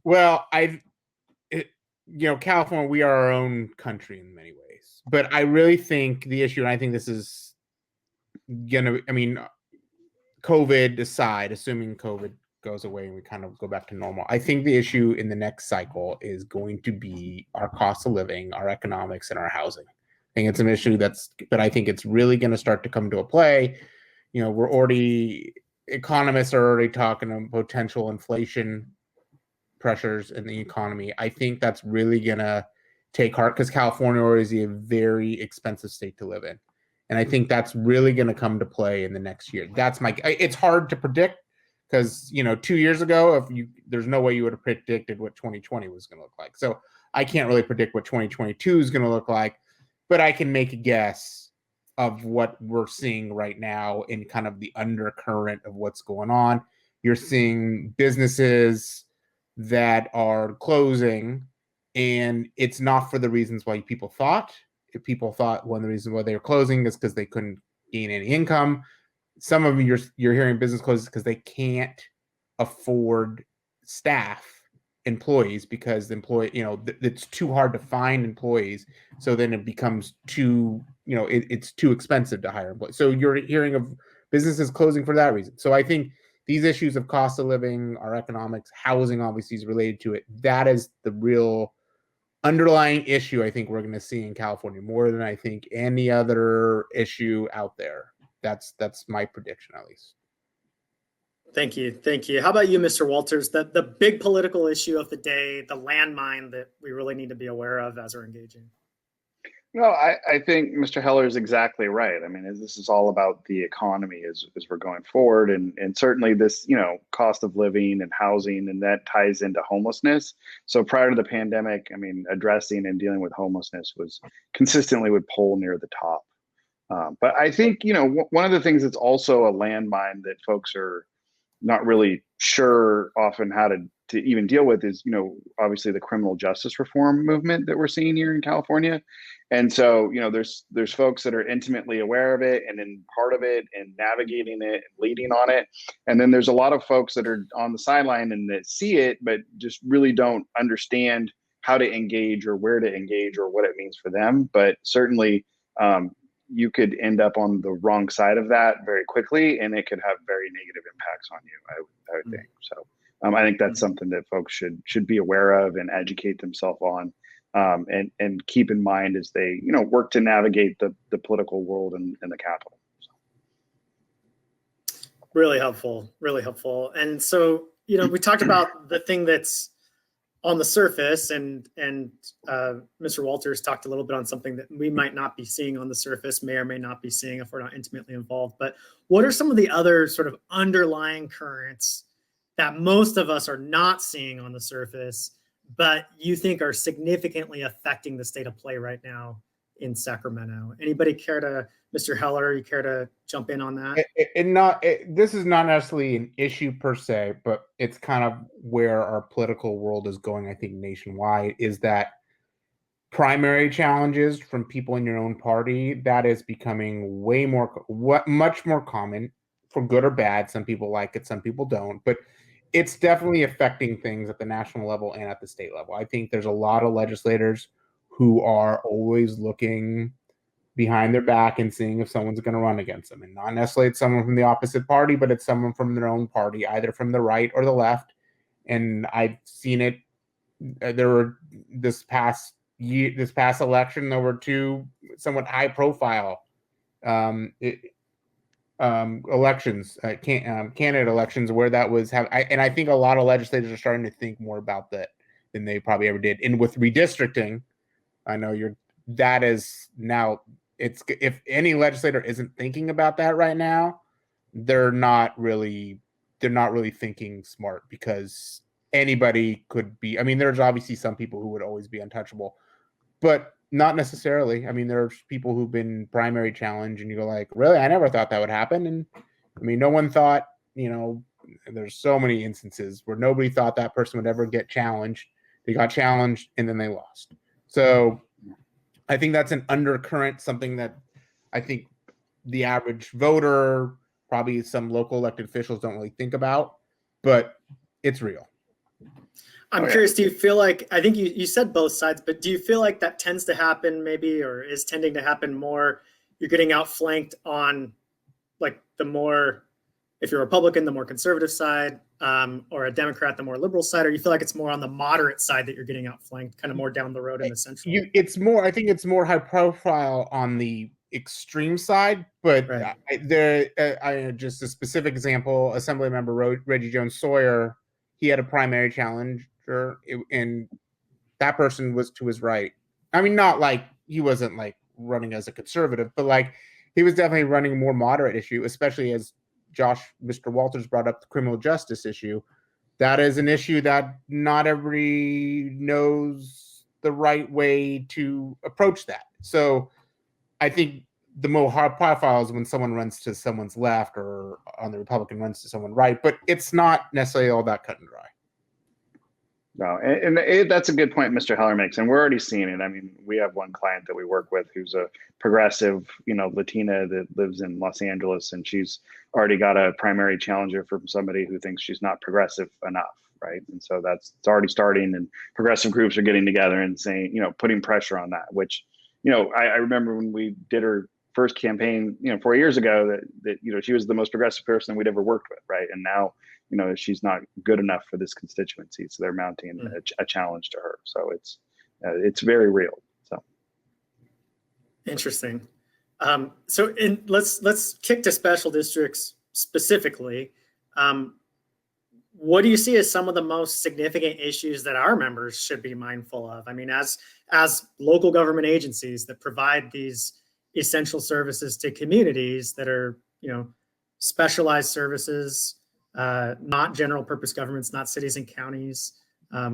S3: Well, California, we are our own country in many ways. But I really think the issue, and I think this is COVID aside, assuming COVID goes away and we kind of go back to normal, I think the issue in the next cycle is going to be our cost of living, our economics, and our housing. I think it's an issue but I think it's really going to start to come to a play. Economists are already talking about potential inflation pressures in the economy. I think that's really going to take heart because California is a very expensive state to live in. And I think that's really going to come to play in the next year. It's hard to predict because, 2 years ago, there's no way you would have predicted what 2020 was going to look like. So I can't really predict what 2022 is going to look like, but I can make a guess of what we're seeing right now in kind of the undercurrent of what's going on. You're seeing businesses that are closing, and it's not for the reasons why people thought. If people thought one of the reasons why they were closing is because they couldn't gain any income. Some of you're hearing business closes because they can't afford employees, because it's too hard to find employees. So then it becomes it's too expensive to hire employees. So you're hearing of businesses closing for that reason. So I think these issues of cost of living, our economics, housing obviously is related to it. That is the real underlying issue I think we're going to see in California more than I think any other issue out there. That's my prediction, at least.
S1: Thank you. Thank you. How about you, Mr. Walters? The big political issue of the day, the landmine that we really need to be aware of as we're engaging.
S2: No, I think Mr. Heller is exactly right. I mean, this is all about the economy as we're going forward, and certainly this, cost of living and housing, and that ties into homelessness. So prior to the pandemic, I mean, addressing and dealing with homelessness was consistently would pull near the top. But I think, one of the things that's also a landmine that folks are not really sure often how to even deal with is, obviously the criminal justice reform movement that we're seeing here in California. And so, there's folks that are intimately aware of it and in part of it and navigating it and leading on it. And then there's a lot of folks that are on the sideline and that see it, but just really don't understand how to engage or where to engage or what it means for them. But certainly, you could end up on the wrong side of that very quickly, and it could have very negative impacts on you, I would think. So I think that's something that folks should be aware of and educate themselves on, and keep in mind as they, work to navigate the political world and the Capitol. So.
S1: Really helpful, really helpful. And so, we talked about the thing that's on the surface, and Mr. Walters talked a little bit on something that we might not be seeing on the surface, may or may not be seeing if we're not intimately involved. But what are some of the other sort of underlying currents that most of us are not seeing on the surface, but you think are significantly affecting the state of play right now in Sacramento? Anybody care to, Mr. Heller, you care to jump in on that?
S3: This is not necessarily an issue per se, but it's kind of where our political world is going, I think, nationwide, is that primary challenges from people in your own party, that is becoming much more common, for good or bad. Some people like it, some people don't, but it's definitely affecting things at the national level and at the state level. I think there's a lot of legislators who are always looking behind their back and seeing if someone's going to run against them, and not necessarily it's someone from the opposite party, but it's someone from their own party, either from the right or the left. And I've seen it. There were this past election, there were two somewhat high profile elections, candidate elections, where that was and I think a lot of legislators are starting to think more about that than they probably ever did. And with redistricting, I know that is now, if any legislator isn't thinking about that right now, they're not really thinking smart, because anybody could be. I mean, there's obviously some people who would always be untouchable, but not necessarily. I mean, there's people who've been primary challenged, and you go like, really? I never thought that would happen. And I mean, no one thought, there's so many instances where nobody thought that person would ever get challenged. They got challenged and then they lost. So I think that's an undercurrent, something that I think the average voter, probably some local elected officials, don't really think about, but it's real.
S1: I'm curious, do you feel like, I think you said both sides, but do you feel like that tends to happen maybe, or is tending to happen more, you're getting outflanked on like the more, if you're a Republican, the more conservative side, or a Democrat, the more liberal side, or you feel like it's more on the moderate side that you're getting outflanked, kind of more down the road in the central?
S3: I think it's more high profile on the extreme side, but right. Just a specific example, Assemblymember Reggie Jones Sawyer, he had a primary challenger, and that person was to his right. I mean, not like he wasn't like running as a conservative, but like he was definitely running a more moderate issue, especially as Mr. Walters brought up the criminal justice issue. That is an issue that not everybody knows the right way to approach that. So I think the more high profile is when someone runs to someone's left, or on the Republican runs to someone right, but it's not necessarily all that cut and dry.
S2: No, and that's a good point Mr. Heller makes, and we're already seeing it. I mean, we have one client that we work with who's a progressive, Latina that lives in Los Angeles, and she's already got a primary challenger from somebody who thinks she's not progressive enough, right? And so it's already starting, and progressive groups are getting together and saying, putting pressure on that, which, I remember when we did her first campaign, 4 years ago, that she was the most progressive person we'd ever worked with, right? And now, she's not good enough for this constituency, so they're mounting a challenge to her. So it's It's very real. So
S1: interesting. Let's kick to special districts specifically. What do you see as some of the most significant issues that our members should be mindful of? I mean, as local government agencies that provide these essential services to communities that are, specialized services, not general purpose governments, not cities and counties,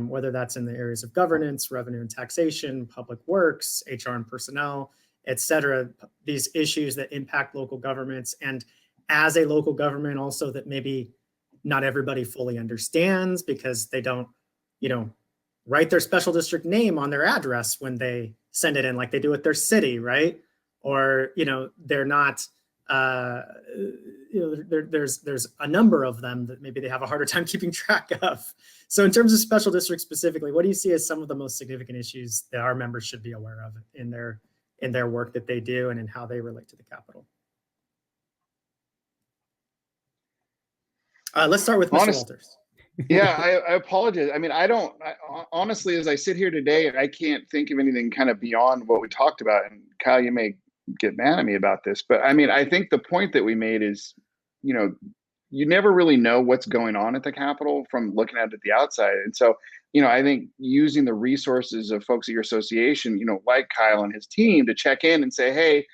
S1: whether that's in the areas of governance, revenue and taxation, public works, HR and personnel, et cetera, these issues that impact local governments. And as a local government also that maybe not everybody fully understands because they don't, write their special district name on their address when they send it in, like they do with their city, right? Or, they're not, there's a number of them that maybe they have a harder time keeping track of. So in terms of special districts specifically, what do you see as some of the most significant issues that our members should be aware of in their work that they do and in how they relate to the Capitol? Let's start with Mr. Walters.
S2: Yeah, I apologize. I mean, honestly, as I sit here today, I can't think of anything kind of beyond what we talked about. And Kyle, you may get mad at me about this, but I mean, I think the point that we made is, you never really know what's going on at the Capitol from looking at it at the outside. And so, I think using the resources of folks at your association, like Kyle and his team, to check in and say, hey,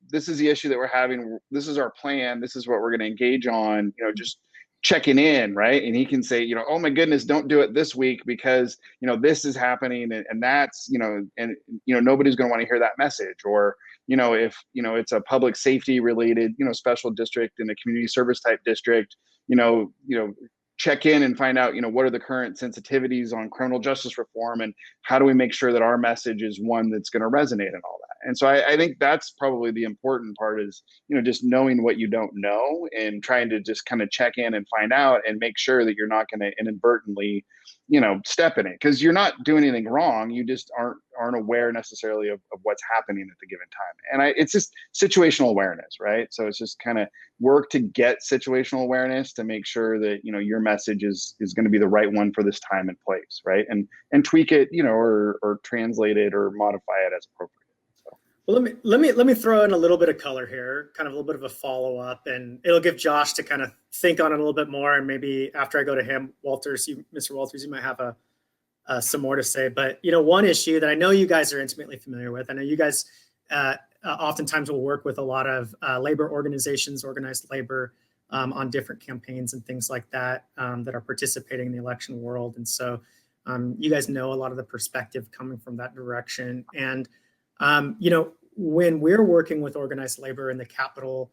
S2: this is the issue that we're having. This is our plan. This is what we're going to engage on, just checking in, right? And he can say, oh my goodness, don't do it this week because, this is happening and that's, nobody's going to want to hear that message. Or, if, it's a public safety related, special district in a community service type district, check in and find out, what are the current sensitivities on criminal justice reform and how do we make sure that our message is one that's going to resonate and all that. And so I think that's probably the important part is, just knowing what you don't know and trying to just kind of check in and find out and make sure that you're not going to inadvertently, step in it because you're not doing anything wrong. You just aren't aware necessarily of what's happening at the given time. And it's just situational awareness, right? So it's just kind of work to get situational awareness to make sure that, your message is going to be the right one for this time and place, right? And tweak it, or translate it or modify it as appropriate.
S1: Well, let me throw in a little bit of color here, kind of a little bit of a follow-up, and it'll give Josh to kind of think on it a little bit more. And maybe after I go to him, Mr. Walters, you might have some more to say. But, one issue that I know you guys are intimately familiar with, I know you guys oftentimes will work with a lot of labor organizations, organized labor on different campaigns and things like that that are participating in the election world. And so you guys know a lot of the perspective coming from that direction. And, when we're working with organized labor in the Capitol,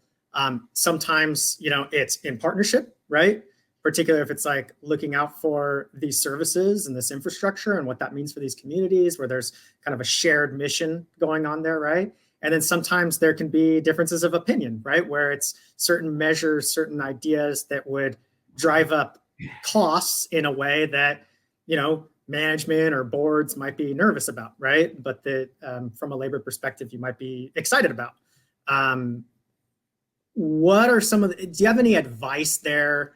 S1: sometimes, it's in partnership, right? Particularly if it's like looking out for these services and this infrastructure and what that means for these communities where there's kind of a shared mission going on there, right? And then sometimes there can be differences of opinion, right? Where it's certain measures, certain ideas that would drive up costs in a way that, management or boards might be nervous about, right? But that from a labor perspective, you might be excited about. What are do you have any advice there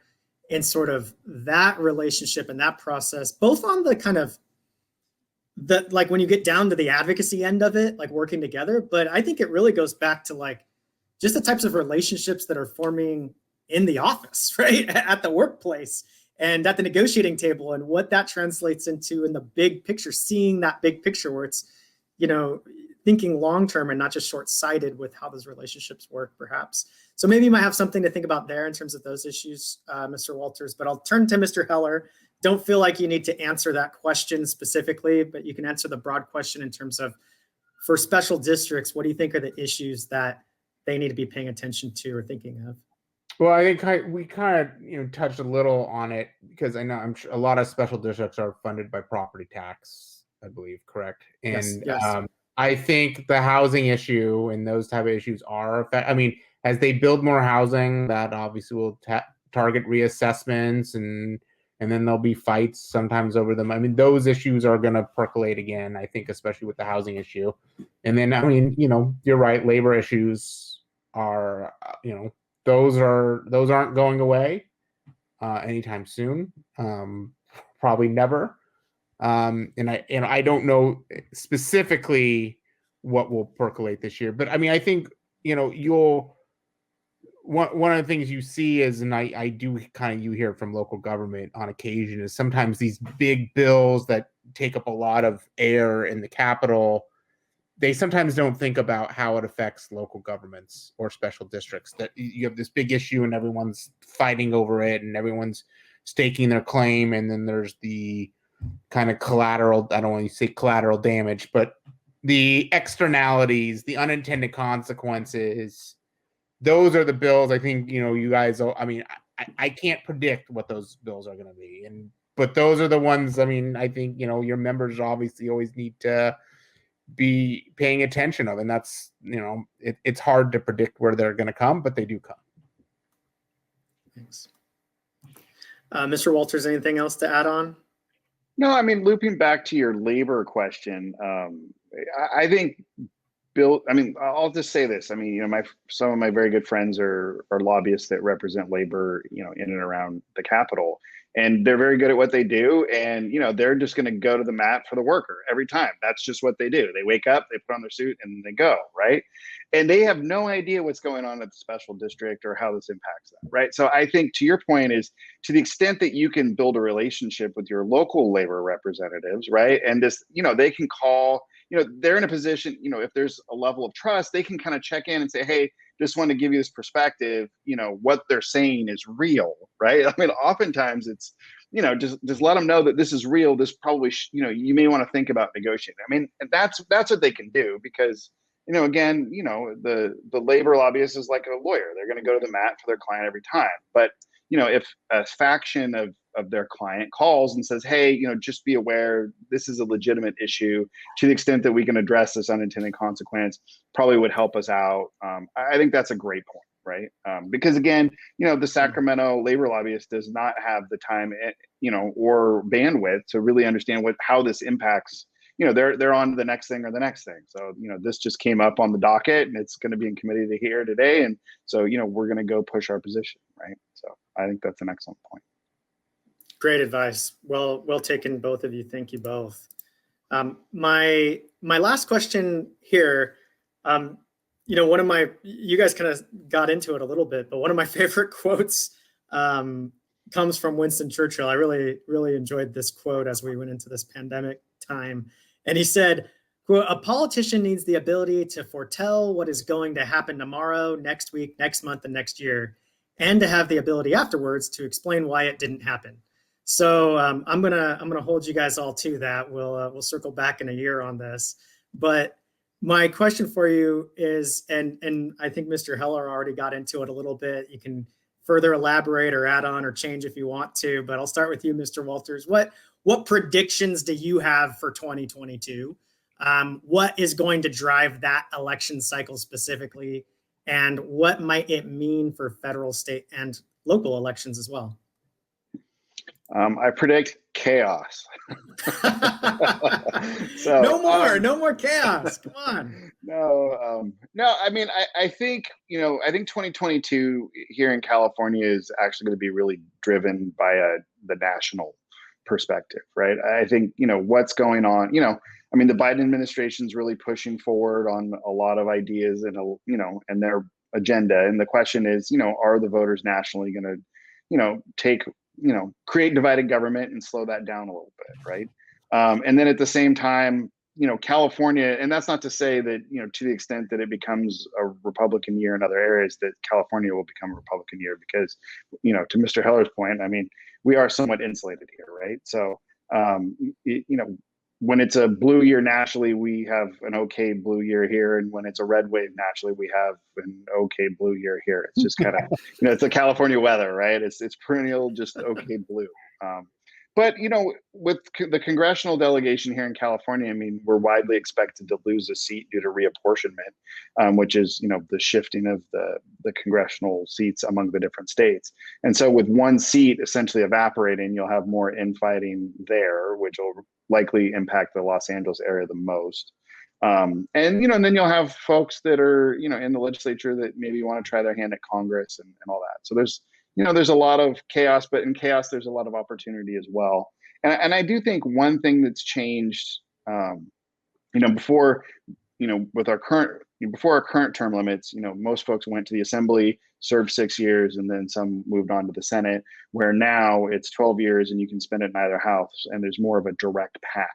S1: in sort of that relationship and that process, both on the kind of like when you get down to the advocacy end of it, like working together, but I think it really goes back to like just the types of relationships that are forming in the office, right? At the workplace and at the negotiating table and what that translates into in the big picture, seeing that big picture where it's, thinking long-term and not just short-sighted with how those relationships work perhaps. So maybe you might have something to think about there in terms of those issues, Mr. Walters, but I'll turn to Mr. Heller. Don't feel like you need to answer that question specifically, but you can answer the broad question in terms of for special districts, what do you think are the issues that they need to be paying attention to or thinking of?
S3: Well, I think we kind of touched a little on it because I know I'm sure a lot of special districts are funded by property tax, I believe, correct? And
S1: yes.
S3: I think the housing issue and those type of issues are, I mean, as they build more housing, that obviously will target reassessments and then there'll be fights sometimes over them. I mean, those issues are going to percolate again, I think, especially with the housing issue. And then, I mean, you're right, labor issues are, those aren't going away anytime soon. Probably never. And I don't know specifically what will percolate this year, but I mean, I think, one of the things you see is, and I do kind of, you hear from local government on occasion, is sometimes these big bills that take up a lot of air in the Capitol, they sometimes don't think about how it affects local governments or special districts. That you have this big issue and everyone's fighting over it and everyone's staking their claim, and then there's the kind of collateral, I don't want to say collateral damage, but the externalities, the unintended consequences. Those are the bills I think, you guys, I mean, I can't predict what those bills are going to be. But those are the ones, I mean, I think, your members obviously always need to be paying attention of. And that's, it's hard to predict where they're going to come, but they do come.
S1: Thanks. Mr. Walters, anything else to add on?
S2: No, I mean, looping back to your labor question, I think I'll just say this. I mean, some of my very good friends are lobbyists that represent labor, in and around the Capitol, and they're very good at what they do. And, they're just going to go to the mat for the worker every time. That's just what they do. They wake up, they put on their suit, and they go, right? And they have no idea what's going on at the special district or how this impacts them, right? So I think, to your point, is to the extent that you can build a relationship with your local labor representatives, right? And this, they can call, they're in a position, if there's a level of trust, they can kind of check in and say, hey, just want to give you this perspective, what they're saying is real, right? I mean, oftentimes it's, just let them know that this is real. This probably, you may want to think about negotiating. I mean, that's what they can do, because, again, the labor lobbyist is like a lawyer. They're going to go to the mat for their client every time. But, if a faction of their client calls and says, hey, just be aware, this is a legitimate issue, to the extent that we can address this unintended consequence, probably would help us out. I think that's a great point, right? Because again, the Sacramento labor lobbyist does not have the time, or bandwidth to really understand how this impacts. They're on to the next thing or the next thing. So, this just came up on the docket and it's going to be in committee to hear today. And so, we're going to go push our position, right? So I think that's an excellent point.
S1: Great advice. Well taken, both of you. Thank you both. My last question here, you guys kind of got into it a little bit, but one of my favorite quotes comes from Winston Churchill. I really, really enjoyed this quote as we went into this pandemic time. And he said, quote, "A politician needs the ability to foretell what is going to happen tomorrow, next week, next month, and next year, and to have the ability afterwards to explain why it didn't happen." So I'm gonna hold you guys all to that. We'll circle back in a year on this. But my question for you is, and I think Mr. Heller already got into it a little bit. You can further elaborate or add on or change if you want to. But I'll start with you, Mr. Walters. What predictions do you have for 2022? What is going to drive that election cycle specifically? And what might it mean for federal, state, and local elections as well?
S2: I predict chaos.
S1: So no more chaos. Come on.
S2: No. I mean, I think 2022 here in California is actually going to be really driven by the national perspective, right? I think what's going on. I mean, the Biden administration is really pushing forward on a lot of ideas and and their agenda. And the question is, are the voters nationally going to create divided government and slow that down a little bit, right? And then at the same time, California, and that's not to say that, to the extent that it becomes a Republican year in other areas, that California will become a Republican year, because, to Mr. Heller's point, I mean, we are somewhat insulated here, right? So, when it's a blue year nationally, we have an okay blue year here. And when it's a red wave nationally, we have an okay blue year here. It's just kind of, it's the California weather, right? It's perennial, just okay blue. But, with the congressional delegation here in California, I mean, we're widely expected to lose a seat due to reapportionment, which is, the shifting of the congressional seats among the different states. And so with one seat essentially evaporating, you'll have more infighting there, which will likely impact the Los Angeles area the most. And then you'll have folks that are, in the legislature that maybe want to try their hand at Congress and all that. So there's a lot of chaos, but in chaos, there's a lot of opportunity as well. And I do think one thing that's changed, before, with our current, before our current term limits, most folks went to the assembly, served 6 years, and then some moved on to the Senate, where now it's 12 years and you can spend it in either house, and there's more of a direct path.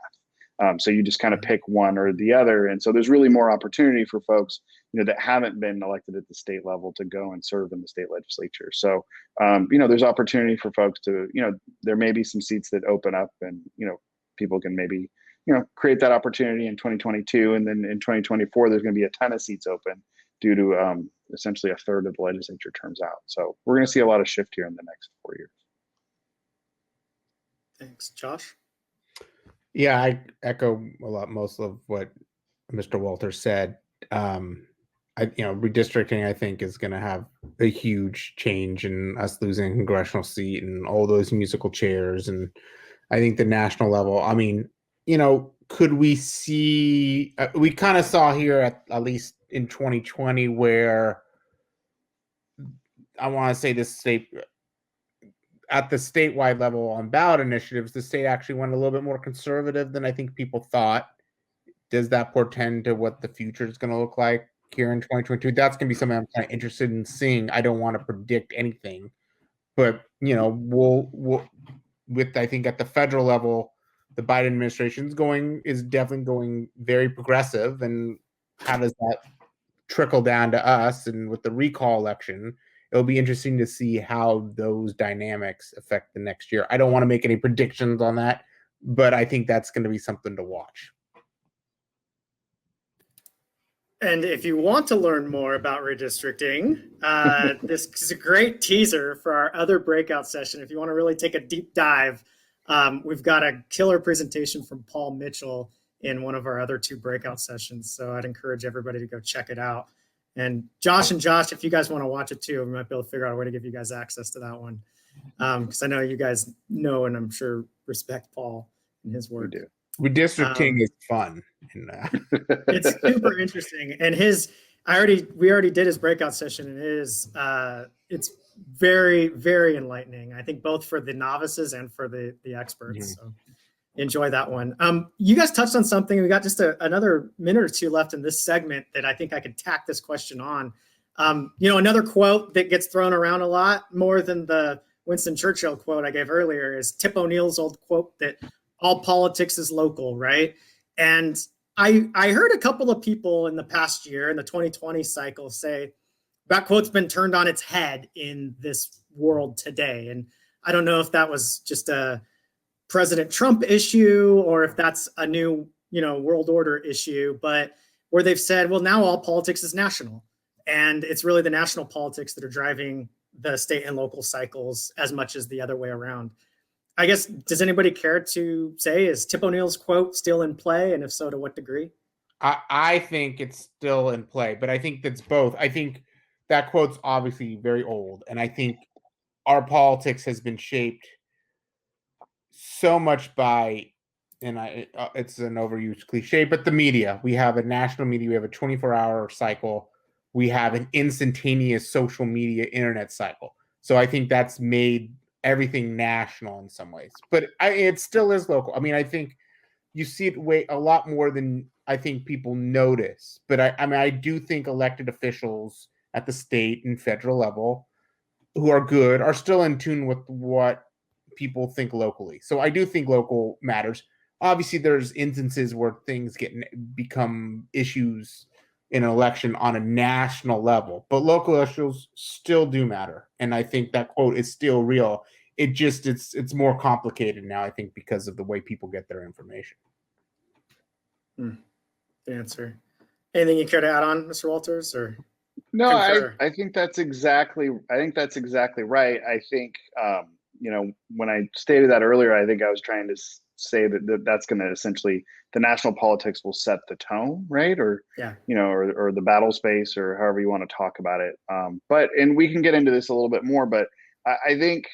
S2: So you just kind of pick one or the other. And so there's really more opportunity for folks, that haven't been elected at the state level to go and serve in the state legislature. So, there's opportunity for folks to, there may be some seats that open up, and, people can maybe, create that opportunity in 2022. And then in 2024, there's going to be a ton of seats open due to essentially a third of the legislature turns out. So we're going to see a lot of shift here in the next 4 years.
S1: Thanks. Josh?
S3: Yeah, I echo most of what Mr. Walters said. Redistricting, I think, is going to have a huge change in us losing a congressional seat and all those musical chairs. And I think the national level, could we see, we kind of saw here at least in 2020 where I want to say this state, at the statewide level on ballot initiatives, the state actually went a little bit more conservative than I think people thought. Does that portend to what the future is going to look like here in 2022? That's going to be something I'm kind of interested in seeing. I don't want to predict anything, but we'll with, I think, at the federal level, the Biden administration is definitely going very progressive. And how does that trickle down to us? And with the recall election, it'll be interesting to see how those dynamics affect the next year. I don't want to make any predictions on that, but I think that's going to be something to watch.
S1: And if you want to learn more about redistricting, this is a great teaser for our other breakout session. If you want to really take a deep dive, we've got a killer presentation from Paul Mitchell in one of our other 2 breakout sessions. So I'd encourage everybody to go check it out. And Josh, if you guys want to watch it too, we might be able to figure out a way to give you guys access to that one. Because I know you guys know, and I'm sure respect Paul and his work.
S3: We do. Redistricting is fun.
S1: It's super interesting. And we already did his breakout session, and it's very, very enlightening. I think both for the novices and for the experts. Mm-hmm. So enjoy that one. You guys touched on something. We got just another minute or 2 left in this segment that I think I could tack this question on. Another quote that gets thrown around a lot more than the Winston Churchill quote I gave earlier is Tip O'Neill's old quote that all politics is local, right? And I heard a couple of people in the past year, in the 2020 cycle, say that quote's been turned on its head in this world today. And I don't know if that was just a President Trump issue or if that's a new, world order issue, but where they've said, well, now all politics is national. And it's really the national politics that are driving the state and local cycles as much as the other way around. I guess, does anybody care to say, is Tip O'Neill's quote still in play? And if so, to what degree?
S3: I think it's still in play, but I think that's both. I think that quote's obviously very old. And I think our politics has been shaped so much by, and it's an overused cliche, but the media. We have a national media. We have a 24-hour cycle. We have an instantaneous social media internet cycle. So I think that's made everything national in some ways, but it still is local. I mean, I think you see it a lot more than I think people notice, but I do think elected officials at the state and federal level who are good are still in tune with what people think locally. So I do think local matters. Obviously there's instances where things become issues in an election on a national level, but local issues still do matter. And I think that quote is still real. It's more complicated now, I think, because of the way people get their information.
S1: Good answer. Anything you care to add on, Mr. Walters, or?
S2: No, I think that's exactly right. I think, when I stated that earlier, I think I was trying to say that's going to essentially, the national politics will set the tone, right? Or, or the battle space, or however you want to talk about it. And we can get into this a little bit more, but I think,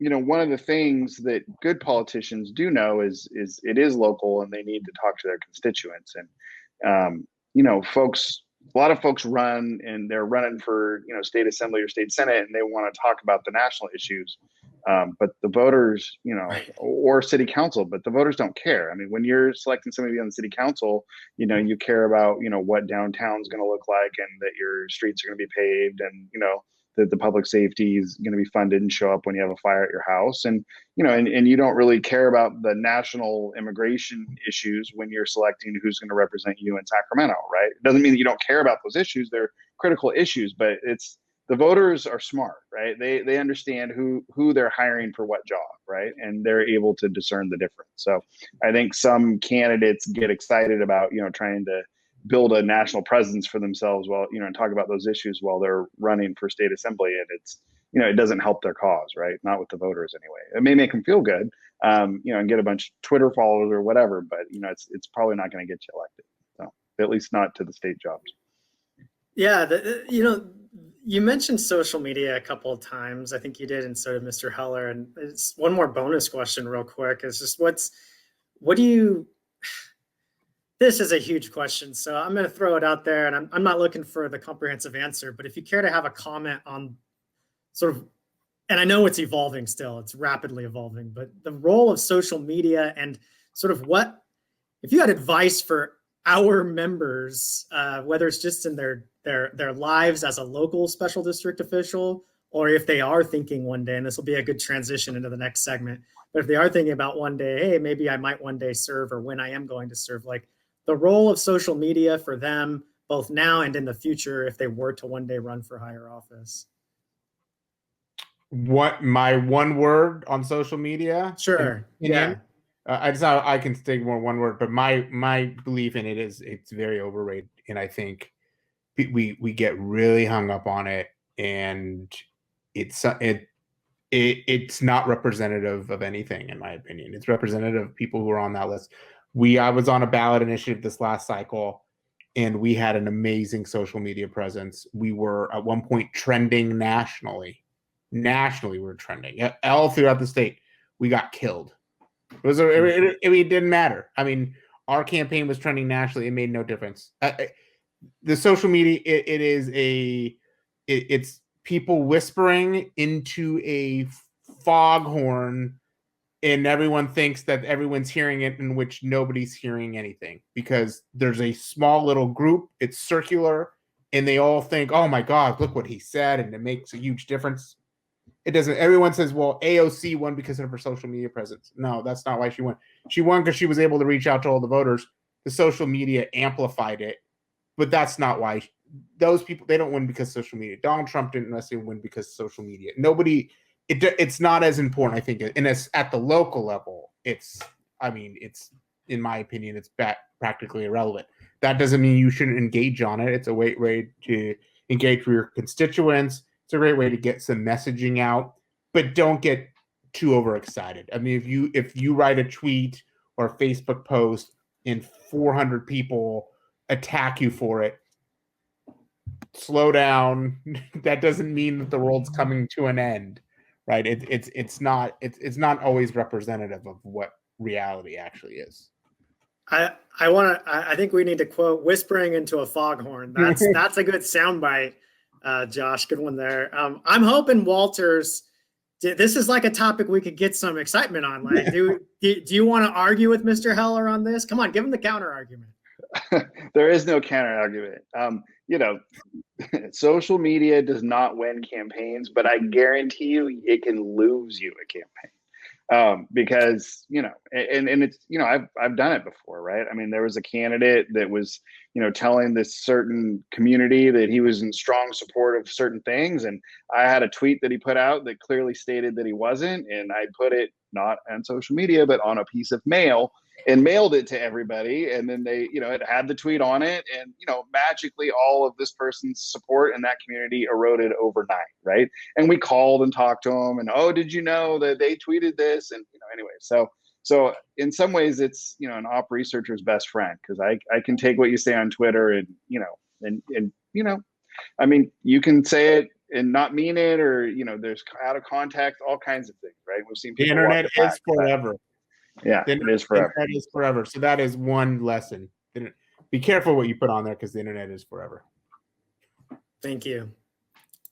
S2: one of the things that good politicians do know is it is local, and they need to talk to their constituents. And, a lot of folks run, and they're running for, state assembly or state senate, and they want to talk about the national issues. But the voters, or city council, but the voters don't care. I mean, when you're selecting somebody on the city council, you care about, what downtown's going to look like, and that your streets are going to be paved, and, that the public safety is going to be funded and show up when you have a fire at your house. And, and you don't really care about the national immigration issues when you're selecting who's going to represent you in Sacramento, right? It doesn't mean that you don't care about those issues. They're critical issues, but the voters are smart, right? They understand who they're hiring for what job, right? And they're able to discern the difference. So I think some candidates get excited about, trying to build a national presence for themselves while, and talk about those issues while they're running for state assembly. And it's, it doesn't help their cause, right? Not with the voters anyway. It may make them feel good, and get a bunch of Twitter followers or whatever, but, it's probably not going to get you elected. So at least not to the state jobs.
S1: Yeah. You mentioned social media a couple of times. I think you did, and so did Mr. Heller. And it's one more bonus question real quick. It's just this is a huge question, so I'm going to throw it out there, and I'm not looking for the comprehensive answer, but if you care to have a comment on sort of, and I know it's evolving still, it's rapidly evolving, but the role of social media and sort of if you had advice for our members, whether it's just in their lives as a local special district official, or if they are thinking one day, and this will be a good transition into the next segment, but if they are thinking about one day, hey, maybe I might one day serve, or when I am going to serve, like the role of social media for them, both now and in the future, if they were to one day run for higher office.
S3: What my one word on social media?
S1: Sure. Yeah.
S3: I can stick more one word, but my belief in it is it's very overrated, and I think we get really hung up on it, and it's not representative of anything, in my opinion. It's representative of people who are on that list. I was on a ballot initiative this last cycle, and we had an amazing social media presence. We were at one point trending nationally. Nationally, we were trending all throughout the state. We got killed. It didn't matter. I mean, our campaign was trending nationally. It made no difference. The social media, it's people whispering into a foghorn, and everyone thinks that everyone's hearing it, in which nobody's hearing anything, because there's a small little group. It's circular, and they all think, oh my God, look what he said, and it makes a huge difference. It doesn't. Everyone says, well, AOC won because of her social media presence. No, that's not why she won. She won because she was able to reach out to all the voters. The social media amplified it, but that's not why. Those people, they don't win because of social media. Donald Trump didn't necessarily win because of social media. It's not as important, I think. And it's at the local level, it's in my opinion, it's practically irrelevant. That doesn't mean you shouldn't engage on it. It's a great way to engage with your constituents. It's a great way to get some messaging out, but don't get too overexcited. I mean, if you write a tweet or a Facebook post and 400 people attack you for it, slow down. That doesn't mean that the world's coming to an end, right? It's not always representative of what reality actually is.
S1: I think we need to quote "whispering into a foghorn." That's a good soundbite. Josh, good one there. I'm hoping Walters, this is like a topic we could get some excitement on. Like, do you want to argue with Mr. Heller on this? Come on, give him the counter argument.
S2: There is no counter argument. Social media does not win campaigns, but I guarantee you it can lose you a campaign. Because, and it's, I've done it before, right? I mean, there was a candidate that was, telling this certain community that he was in strong support of certain things. And I had a tweet that he put out that clearly stated that he wasn't. And I put it not on social media, but on a piece of mail, and mailed it to everybody. And then they, it had the tweet on it, and, magically all of this person's support in that community eroded overnight. Right. And we called and talked to them, and, oh, did you know that they tweeted this? And, anyway, so in some ways it's, an op researcher's best friend, because I can take what you say on Twitter and, I mean, you can say it and not mean it, or, there's out of context, all kinds of things, right? We've seen
S3: the internet is forever.
S2: Yeah, it is forever.
S3: The internet is forever. So that is one lesson. Be careful what you put on there, because the internet is forever.
S1: Thank you.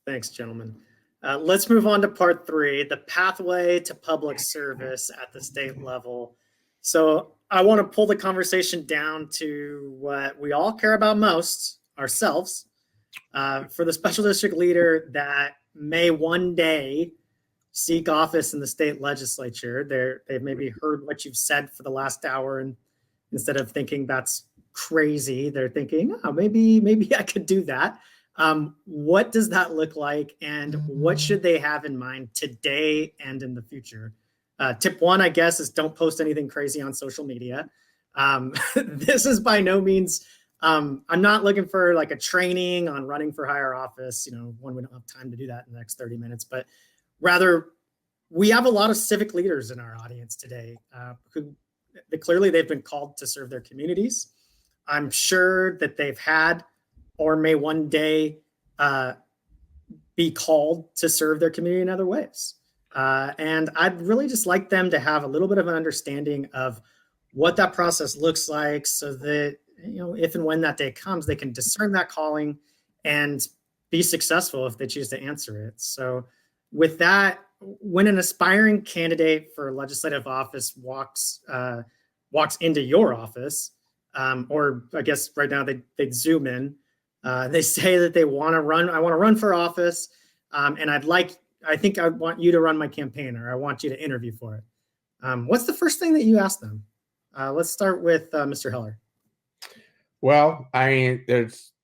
S1: Thanks, gentlemen. Let's move on to part 3, the pathway to public service at the state level. So I want to pull the conversation down to what we all care about most, ourselves. For the special district leader that may one day seek office in the state legislature, they've maybe heard what you've said for the last hour, and instead of thinking that's crazy, they're thinking, oh, maybe I could do that. What does that look like, and what should they have in mind today and in the future? Tip 1, I guess, is don't post anything crazy on social media. This is by no means, I'm not looking for like a training on running for higher office. One, we don't have time to do that in the next 30 minutes, but rather, we have a lot of civic leaders in our audience today who clearly they've been called to serve their communities. I'm sure that they've had or may one day be called to serve their community in other ways. And I'd really just like them to have a little bit of an understanding of what that process looks like, so that, if and when that day comes, they can discern that calling and be successful if they choose to answer it. So with that, when an aspiring candidate for legislative office walks into your office, or I guess right now they'd zoom in, they say that they want to run. I want to run for office, and I think I want you to run my campaign, or I want you to interview for it. What's the first thing that you ask them? Let's start with Mr. Heller.
S3: Well, I mean,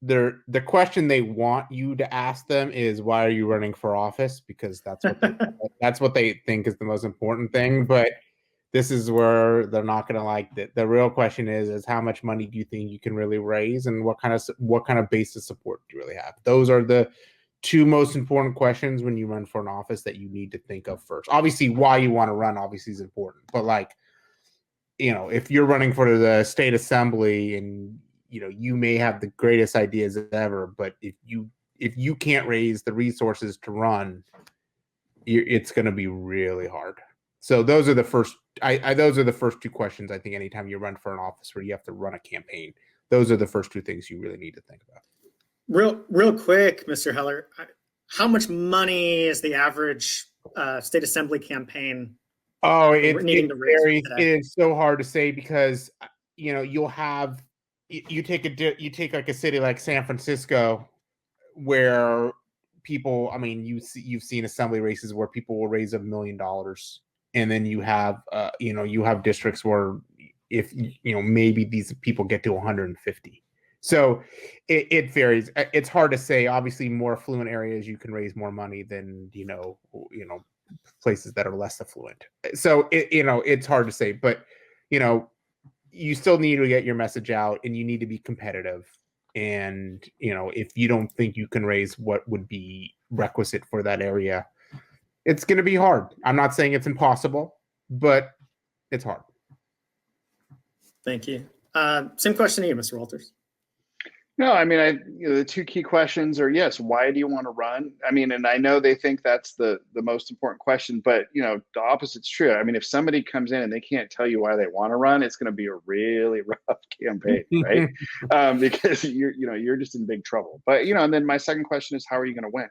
S3: the question they want you to ask them is, why are you running for office? Because that's what they think is the most important thing. But this is where they're not going to like it. The real question is how much money do you think you can really raise, and what kind of base of support do you really have? Those are the 2 most important questions when you run for an office that you need to think of first. Obviously, why you want to run obviously is important, but if you're running for the state assembly and you may have the greatest ideas ever, but if you can't raise the resources to run, it's going to be really hard. So those are the first. Those are the first 2 questions. I think anytime you run for an office where you have to run a campaign, those are the first 2 things you really need to think about.
S1: Real quick, Mr. Heller, how much money is the average state assembly campaign?
S3: Oh, it varies. It is so hard to say because you'll have you take like a city like San Francisco, where people, I mean, you've seen assembly races where people will raise $1 million, and then you have you have districts where if maybe these people get to 150. So it varies. It's hard to say. Obviously, more affluent areas you can raise more money than places that are less affluent. So it's hard to say, but you still need to get your message out, and you need to be competitive. And if you don't think you can raise what would be requisite for that area, it's going to be hard. I'm not saying it's impossible, but it's hard.
S1: Thank you. Same question to you, Mr. Walters.
S2: No, I mean, the 2 key questions are, yes, why do you want to run? I mean, and I know they think that's the most important question, but the opposite's true. I mean, if somebody comes in and they can't tell you why they want to run, it's going to be a really rough campaign, right? Because you're just in big trouble. But and then my second question is, how are you going to win?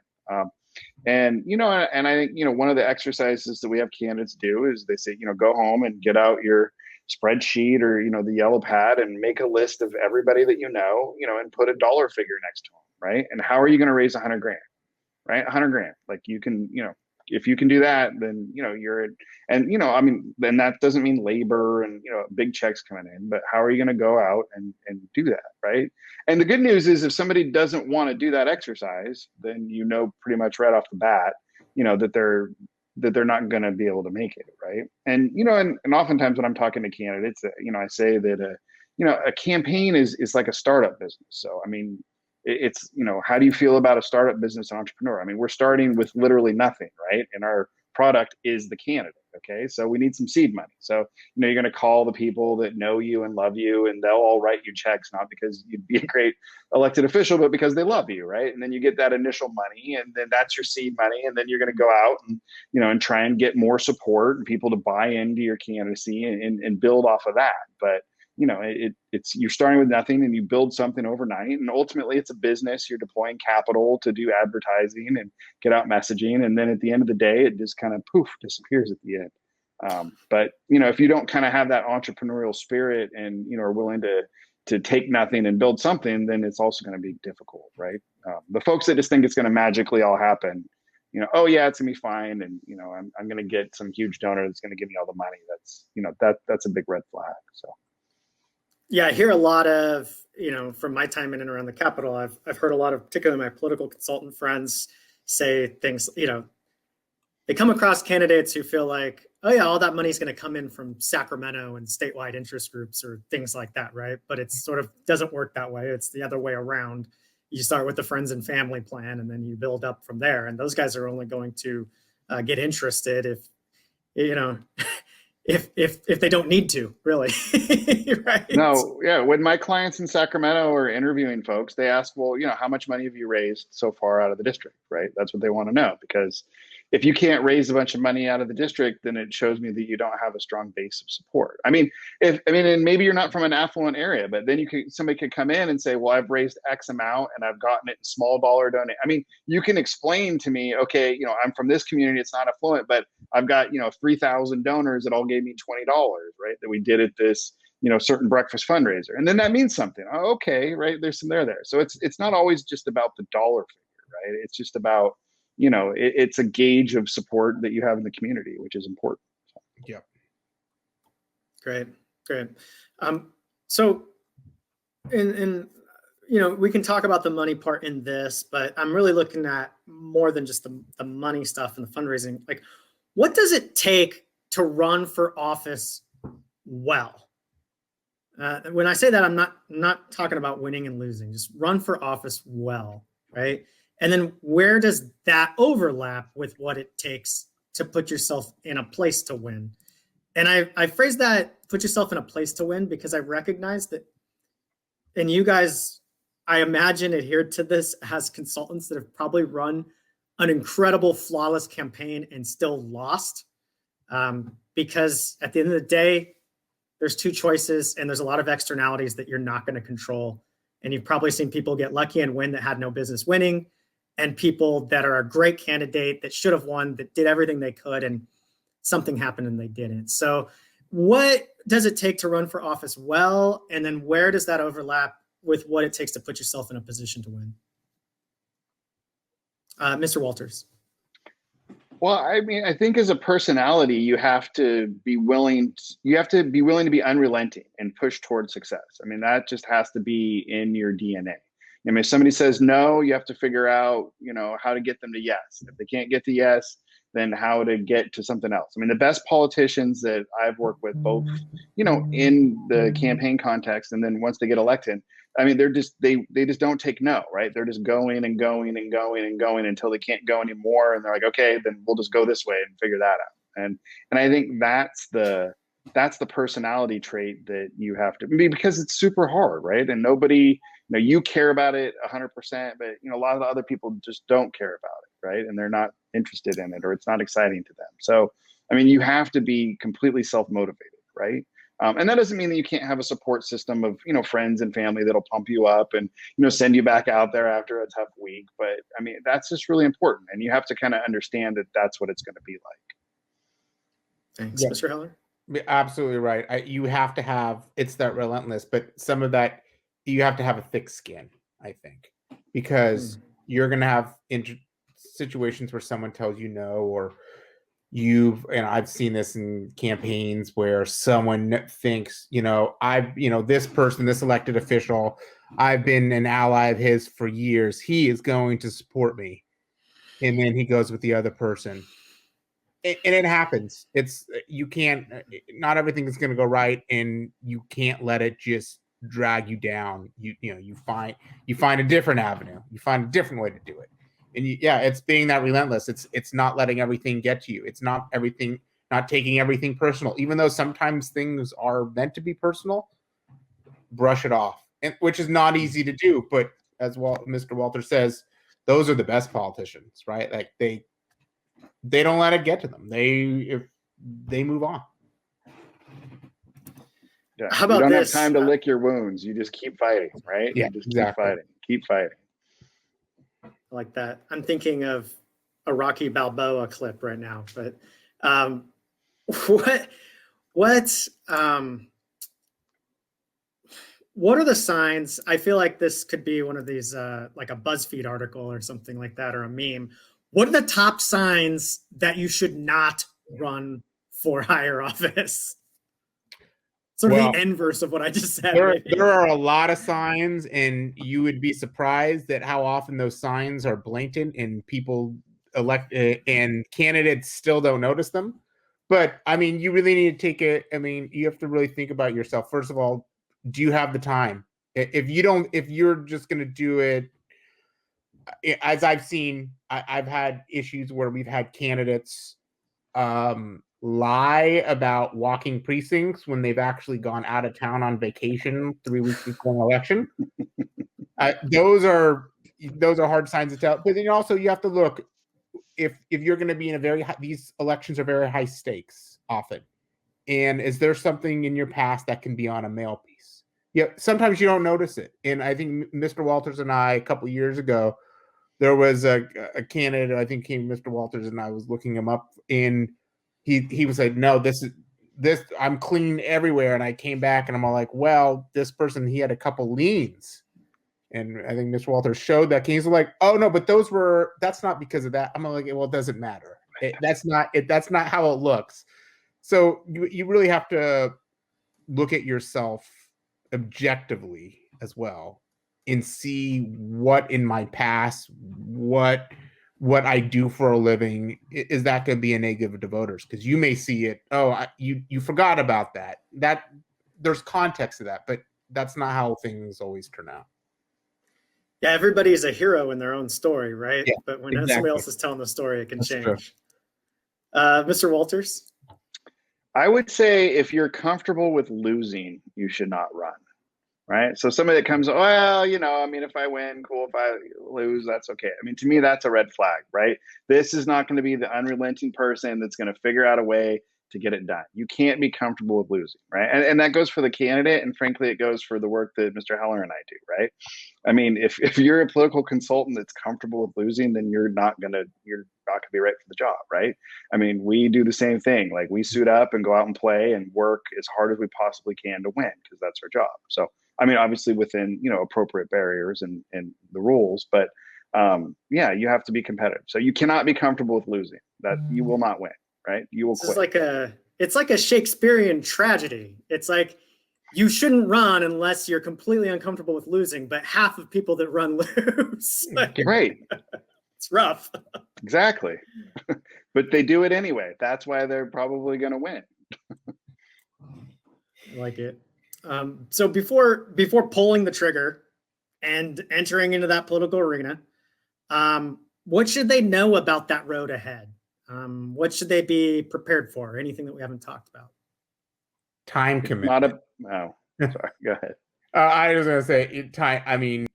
S2: And I think one of the exercises that we have candidates do is they say, go home and get out your spreadsheet or the yellow pad and make a list of everybody that and put a dollar figure next to them, right? And how are you going to raise $100,000, right? $100,000. Like you can, if you can do that, then you're, and I mean, then that doesn't mean labor and big checks coming in, but how are you going to go out and do that, right? And the good news is, if somebody doesn't want to do that exercise, then pretty much right off the bat, that they're not going to be able to make it, right? And and oftentimes when I'm talking to candidates, I say that a campaign is like a startup business. So I mean, it's how do you feel about a startup business entrepreneur? I mean, we're starting with literally nothing, right? And our product is the candidate. Okay, so we need some seed money. So you're going to call the people that know you and love you, and they'll all write you checks, not because you'd be a great elected official, but because they love you, right? And then you get that initial money, and then that's your seed money, and then you're going to go out and and try and get more support and people to buy into your candidacy and build off of that. But it's you're starting with nothing and you build something overnight, and ultimately it's a business. You're deploying capital to do advertising and get out messaging, and then at the end of the day, it just kind of poof disappears at the end. But if you don't kind of have that entrepreneurial spirit and are willing to take nothing and build something, then it's also going to be difficult, right? The folks that just think it's going to magically all happen, oh yeah, it's gonna be fine, and I'm gonna get some huge donor that's gonna give me all the money. That's a big red flag. So
S1: yeah, I hear a lot of from my time in and around the Capitol, I've heard a lot of, particularly my political consultant friends, say things. They come across candidates who feel like, oh yeah, all that money's going to come in from Sacramento and statewide interest groups or things like that, right? But it sort of doesn't work that way. It's the other way around. You start with the friends and family plan, and then you build up from there. And those guys are only going to get interested if if they don't need to, really. Right?
S2: No, yeah. When my clients in Sacramento are interviewing folks, they ask, well, how much money have you raised so far out of the district, right? That's what they want to know, because if you can't raise a bunch of money out of the district, then it shows me that you don't have a strong base of support. And maybe you're not from an affluent area, but then somebody could come in and say, well, I've raised X amount and I've gotten it in small dollar donate. You can explain to me, okay, I'm from this community, it's not affluent, but I've got 3,000 donors that all gave me $20, right? That we did at this certain breakfast fundraiser, and then that means something. Oh, okay, right? There's some there. So it's not always just about the dollar figure, right? It's just about it's a gauge of support that you have in the community, which is important.
S3: Yeah.
S1: Great. So we can talk about the money part in this, but I'm really looking at more than just the money stuff and the fundraising. Like, what does it take to run for office well? When I say that, I'm not talking about winning and losing, just run for office well, right? And then where does that overlap with what it takes to put yourself in a place to win? And I phrase that, put yourself in a place to win, because I recognize that, and you guys, I imagine, adhered to this as consultants that have probably run an incredible, flawless campaign and still lost. Because at the end of the day, there's two choices and there's a lot of externalities that you're not going to control. And you've probably seen people get lucky and win that had no business winning, and people that are a great candidate that should have won, that did everything they could, and something happened and they didn't. So what does it take to run for office well? And then where does that overlap with what it takes to put yourself in a position to win? Mr. Walters.
S2: Well, I think as a personality, you have to be willing to be unrelenting and push towards success. That just has to be in your DNA. If somebody says no, you have to figure out, how to get them to yes. If they can't get to yes, then how to get to something else. The best politicians that I've worked with, both, in the campaign context, and then once they get elected, they just don't take no, right? They're just going and going and going and going until they can't go anymore. And they're like, okay, then we'll just go this way and figure that out. And I think that's the personality trait that you have to be, because it's super hard, right? And nobody, you care about it 100%, but a lot of the other people just don't care about it, right? And they're not interested in it, or it's not exciting to them. So, you have to be completely self-motivated, right? And that doesn't mean that you can't have a support system of, friends and family that'll pump you up and, send you back out there after a tough week. But that's just really important. And you have to kind of understand that that's what it's going to be like.
S1: Thanks. Yeah. Mr. Heller?
S3: Absolutely right. You have to have, it's that relentless, but some of that, you have to have a thick skin, I think, because you're going to have situations where someone tells you no, or and I've seen this in campaigns where someone thinks, this person, this elected official, I've been an ally of his for years, he is going to support me. And then he goes with the other person. And it happens. You can't, not everything is going to go right, and you can't let it just drag you down. You find a different avenue. You find a different way to do it. And it's being that relentless. It's not letting everything get to you. It's not taking everything personal, even though sometimes things are meant to be personal. Brush it off, which is not easy to do. But as Mr. Walter says, those are the best politicians, right? Like they don't let it get to them. They move on.
S2: Yeah.
S1: How
S2: You
S1: about
S2: don't have
S1: this?
S2: time to lick your wounds. You just keep fighting, right?
S3: Yeah,
S2: You just
S3: exactly.
S2: keep fighting.
S1: Like that. I'm thinking of a Rocky Balboa clip right now, but what what um, what are the signs? I feel like this could be one of these like a BuzzFeed article or something like that, or a meme. What are the top signs that you should not run for higher office? Sort of
S3: Well,
S1: the inverse of what I just said.
S3: there are a lot of signs, and you would be surprised at how often those signs are blatant and people elect and candidates still don't notice them. But I mean, you really need to take it. I mean, you have to really think about yourself. First of all, do you have the time? If you don't, if you're just going to do it, as I've seen, I've had issues where we've had candidates lie about walking precincts when they've actually gone out of town on vacation 3 weeks before an election. Those are hard signs to tell. But then also you have to look if you're going to be in a very high, these elections are very high stakes often. And is there something in your past that can be on a mail piece? Yeah, sometimes you don't notice it. And I think Mr. Walters and I, a couple years ago, there was a candidate, I think Mr. Walters, and I was looking him up, and he was like, no, this I'm clean everywhere. And I came back and I'm all like, well, this person, he had a couple liens. And I think Mr. Walters showed that. He's like, oh no, but that's not because of that. I'm like, well, it doesn't matter. That's not how it looks. So you really have to look at yourself objectively as well and see what in my past, what I do for a living, is that going to be a negative to voters? Because you may see it, you forgot about that. That there's context to that, but that's not how things always turn out.
S1: Yeah, everybody's a hero in their own story, right?
S3: Yeah,
S1: but when
S3: exactly.
S1: somebody else is telling the story, it can
S3: That's
S1: change. Mr. Walters?
S2: I would say if you're comfortable with losing, you should not run. Right. So somebody that comes, well, I mean, if I win, cool. If I lose, that's okay. I mean, to me, that's a red flag, right? This is not going to be the unrelenting person that's going to figure out a way to get it done. You can't be comfortable with losing, right? And that goes for the candidate. And frankly, it goes for the work that Mr. Heller and I do, right? I mean, if you're a political consultant that's comfortable with losing, then you're not gonna be right for the job, right? I mean, we do the same thing. Like we suit up and go out and play and work as hard as we possibly can to win because that's our job. So I mean, obviously within appropriate barriers and the rules, but yeah, you have to be competitive. So you cannot be comfortable with losing. That you will not win, right? You will
S1: This
S2: quit.
S1: it's like a Shakespearean tragedy. It's like you shouldn't run unless you're completely uncomfortable with losing, but half of people that run lose.
S2: Right.
S1: It's rough.
S2: Exactly. But they do it anyway. That's why they're probably going to win.
S1: I like it. So before pulling the trigger and entering into that political arena, what should they know about that road ahead? What should they be prepared for? Anything that we haven't talked about?
S3: Time commitment.
S2: Sorry, go ahead.
S3: I was going to say time. I mean,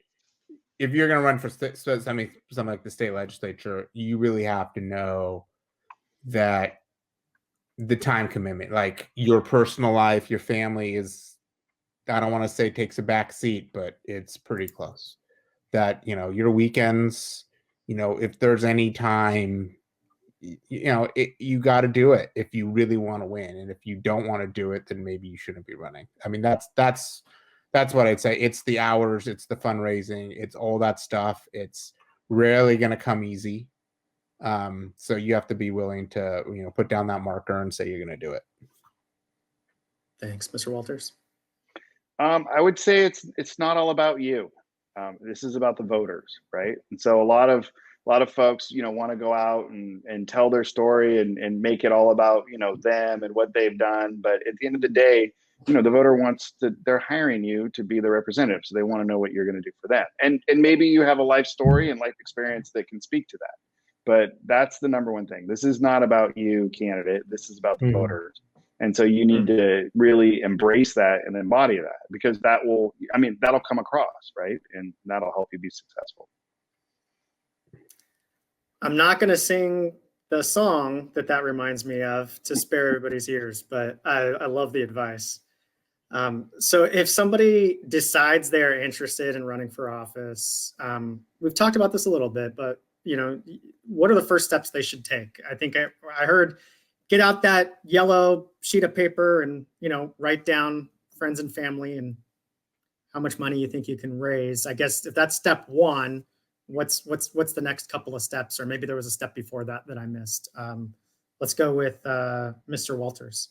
S3: if you're going to run for something like the state legislature, you really have to know that the time commitment, like your personal life, your family is, I don't want to say takes a back seat, but it's pretty close. That, your weekends, if there's any time, you got to do it if you really want to win. And if you don't want to do it, then maybe you shouldn't be running. I mean, that's what I'd say. It's the hours, it's the fundraising, it's all that stuff. It's rarely going to come easy. So you have to be willing to, put down that marker and say you're going to do it.
S1: Thanks, Mr. Walters.
S2: I would say it's not all about you. This is about the voters, right? And so a lot of folks, want to go out and tell their story and make it all about, them and what they've done. But at the end of the day, the voter they're hiring you to be the representative. So they want to know what you're going to do for them. And maybe you have a life story and life experience that can speak to that. But that's the number one thing. This is not about you, candidate. This is about the voters. And so you need to really embrace that and embody that, because that'll come across, right? And that'll help you be successful.
S1: I'm not going to sing the song that reminds me of to spare everybody's ears, but I love the advice. So if somebody decides they're interested in running for office, we've talked about this a little bit, but what are the first steps they should take? I think I heard get out that yellow sheet of paper and write down friends and family and how much money you think you can raise. I guess if that's step one, what's the next couple of steps? Or maybe there was a step before that I missed. Let's go with Mr. Walters.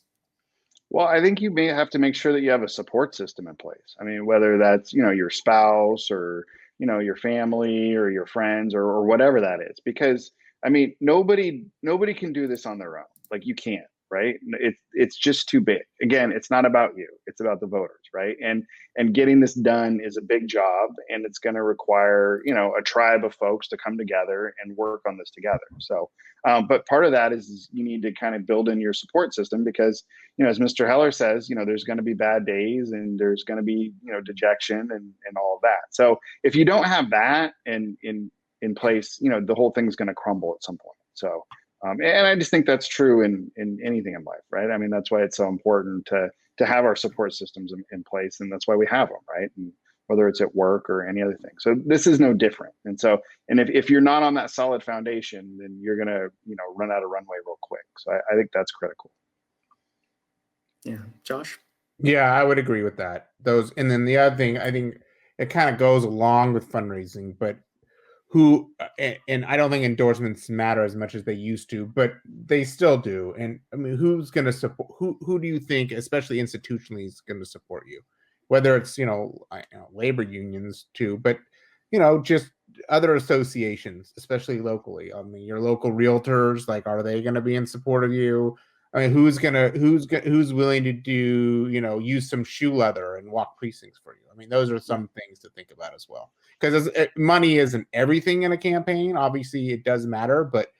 S2: Well, I think you may have to make sure that you have a support system in place. I mean, whether that's, your spouse or, your family or your friends or whatever that is, because I mean, nobody can do this on their own. Like you can't, right? It's just too big. Again, it's not about you. It's about the voters, right? And getting this done is a big job, and it's going to require, a tribe of folks to come together and work on this together. So, but part of that is you need to kind of build in your support system because, as Mr. Heller says, there's going to be bad days and there's going to be, dejection and all of that. So if you don't have that in place, the whole thing's going to crumble at some point. So, and I just think that's true in anything in life, right? I mean, that's why it's so important to have our support systems in place, and that's why we have them, right? And whether it's at work or any other thing. So this is no different. And so, and if you're not on that solid foundation, then you're gonna, run out of runway real quick. So I think that's critical.
S1: Yeah, Josh.
S3: Yeah, I would agree with that. And then the other thing, I think it kind of goes along with fundraising, but and I don't think endorsements matter as much as they used to, but they still do. And I mean, who's going to support? Who do you think, especially institutionally, is going to support you? Whether it's labor unions too, but just other associations, especially locally. I mean, your local realtors, like, are they going to be in support of you? I mean, who's willing to do use some shoe leather and walk precincts for you? I mean, those are some things to think about as well. Because money isn't everything in a campaign. Obviously, it does matter, but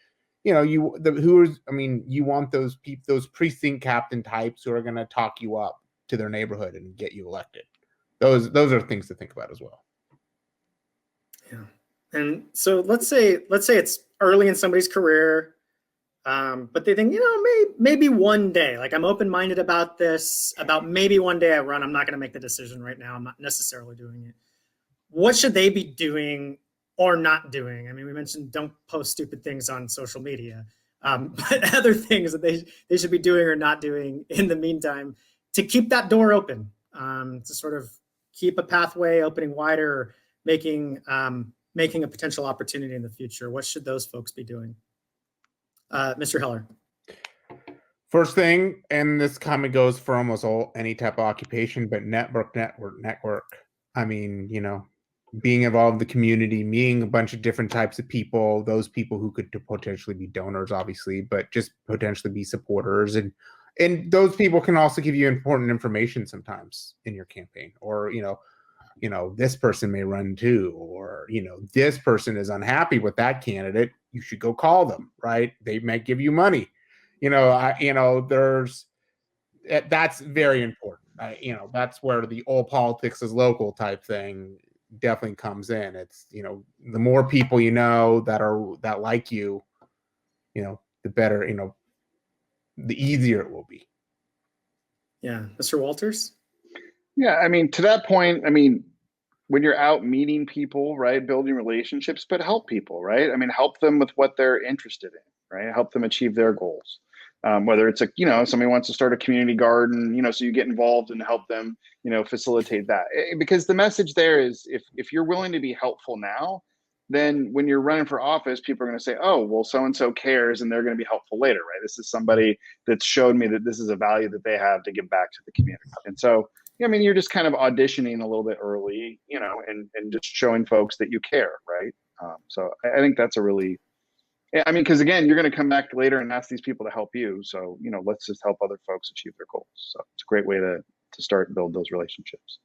S3: you want those precinct captain types who are going to talk you up to their neighborhood and get you elected. Those are things to think about as well.
S1: Yeah, and so let's say it's early in somebody's career. But they think, maybe one day, like I'm open-minded about this, about maybe one day I run. I'm not going to make the decision right now. I'm not necessarily doing it. What should they be doing or not doing? I mean, we mentioned don't post stupid things on social media, but other things that they should be doing or not doing in the meantime to keep that door open, to sort of keep a pathway opening wider, or making a potential opportunity in the future. What should those folks be doing? Mr. Heller.
S3: First thing, and this comment goes for almost any type of occupation, but network. I mean, being involved in the community, meeting a bunch of different types of people, those people who could potentially be donors, obviously, but just potentially be supporters. And those people can also give you important information sometimes in your campaign, or, this person may run too, or, this person is unhappy with that candidate. You should go call them, right? They might give you money. That's very important. That's where the all politics is local type thing definitely comes in. It's, the more people that like you, the better, the easier it will be.
S1: Yeah. Mr. Walters?
S2: Yeah, I mean, to that point, I mean, when you're out meeting people, right, building relationships, but help people, right? I mean, help them with what they're interested in, right? Help them achieve their goals. Whether it's somebody wants to start a community garden, so you get involved and help them, facilitate that. Because the message there is if you're willing to be helpful now, then when you're running for office, people are going to say, oh, well, so-and-so cares, and they're going to be helpful later, right? This is somebody that's showed me that this is a value that they have to give back to the community. And so, I mean, you're just kind of auditioning a little bit early, and just showing folks that you care, right? So I think that's a really, I mean, because again, you're going to come back later and ask these people to help you. So, let's just help other folks achieve their goals. So it's a great way to start and build those relationships.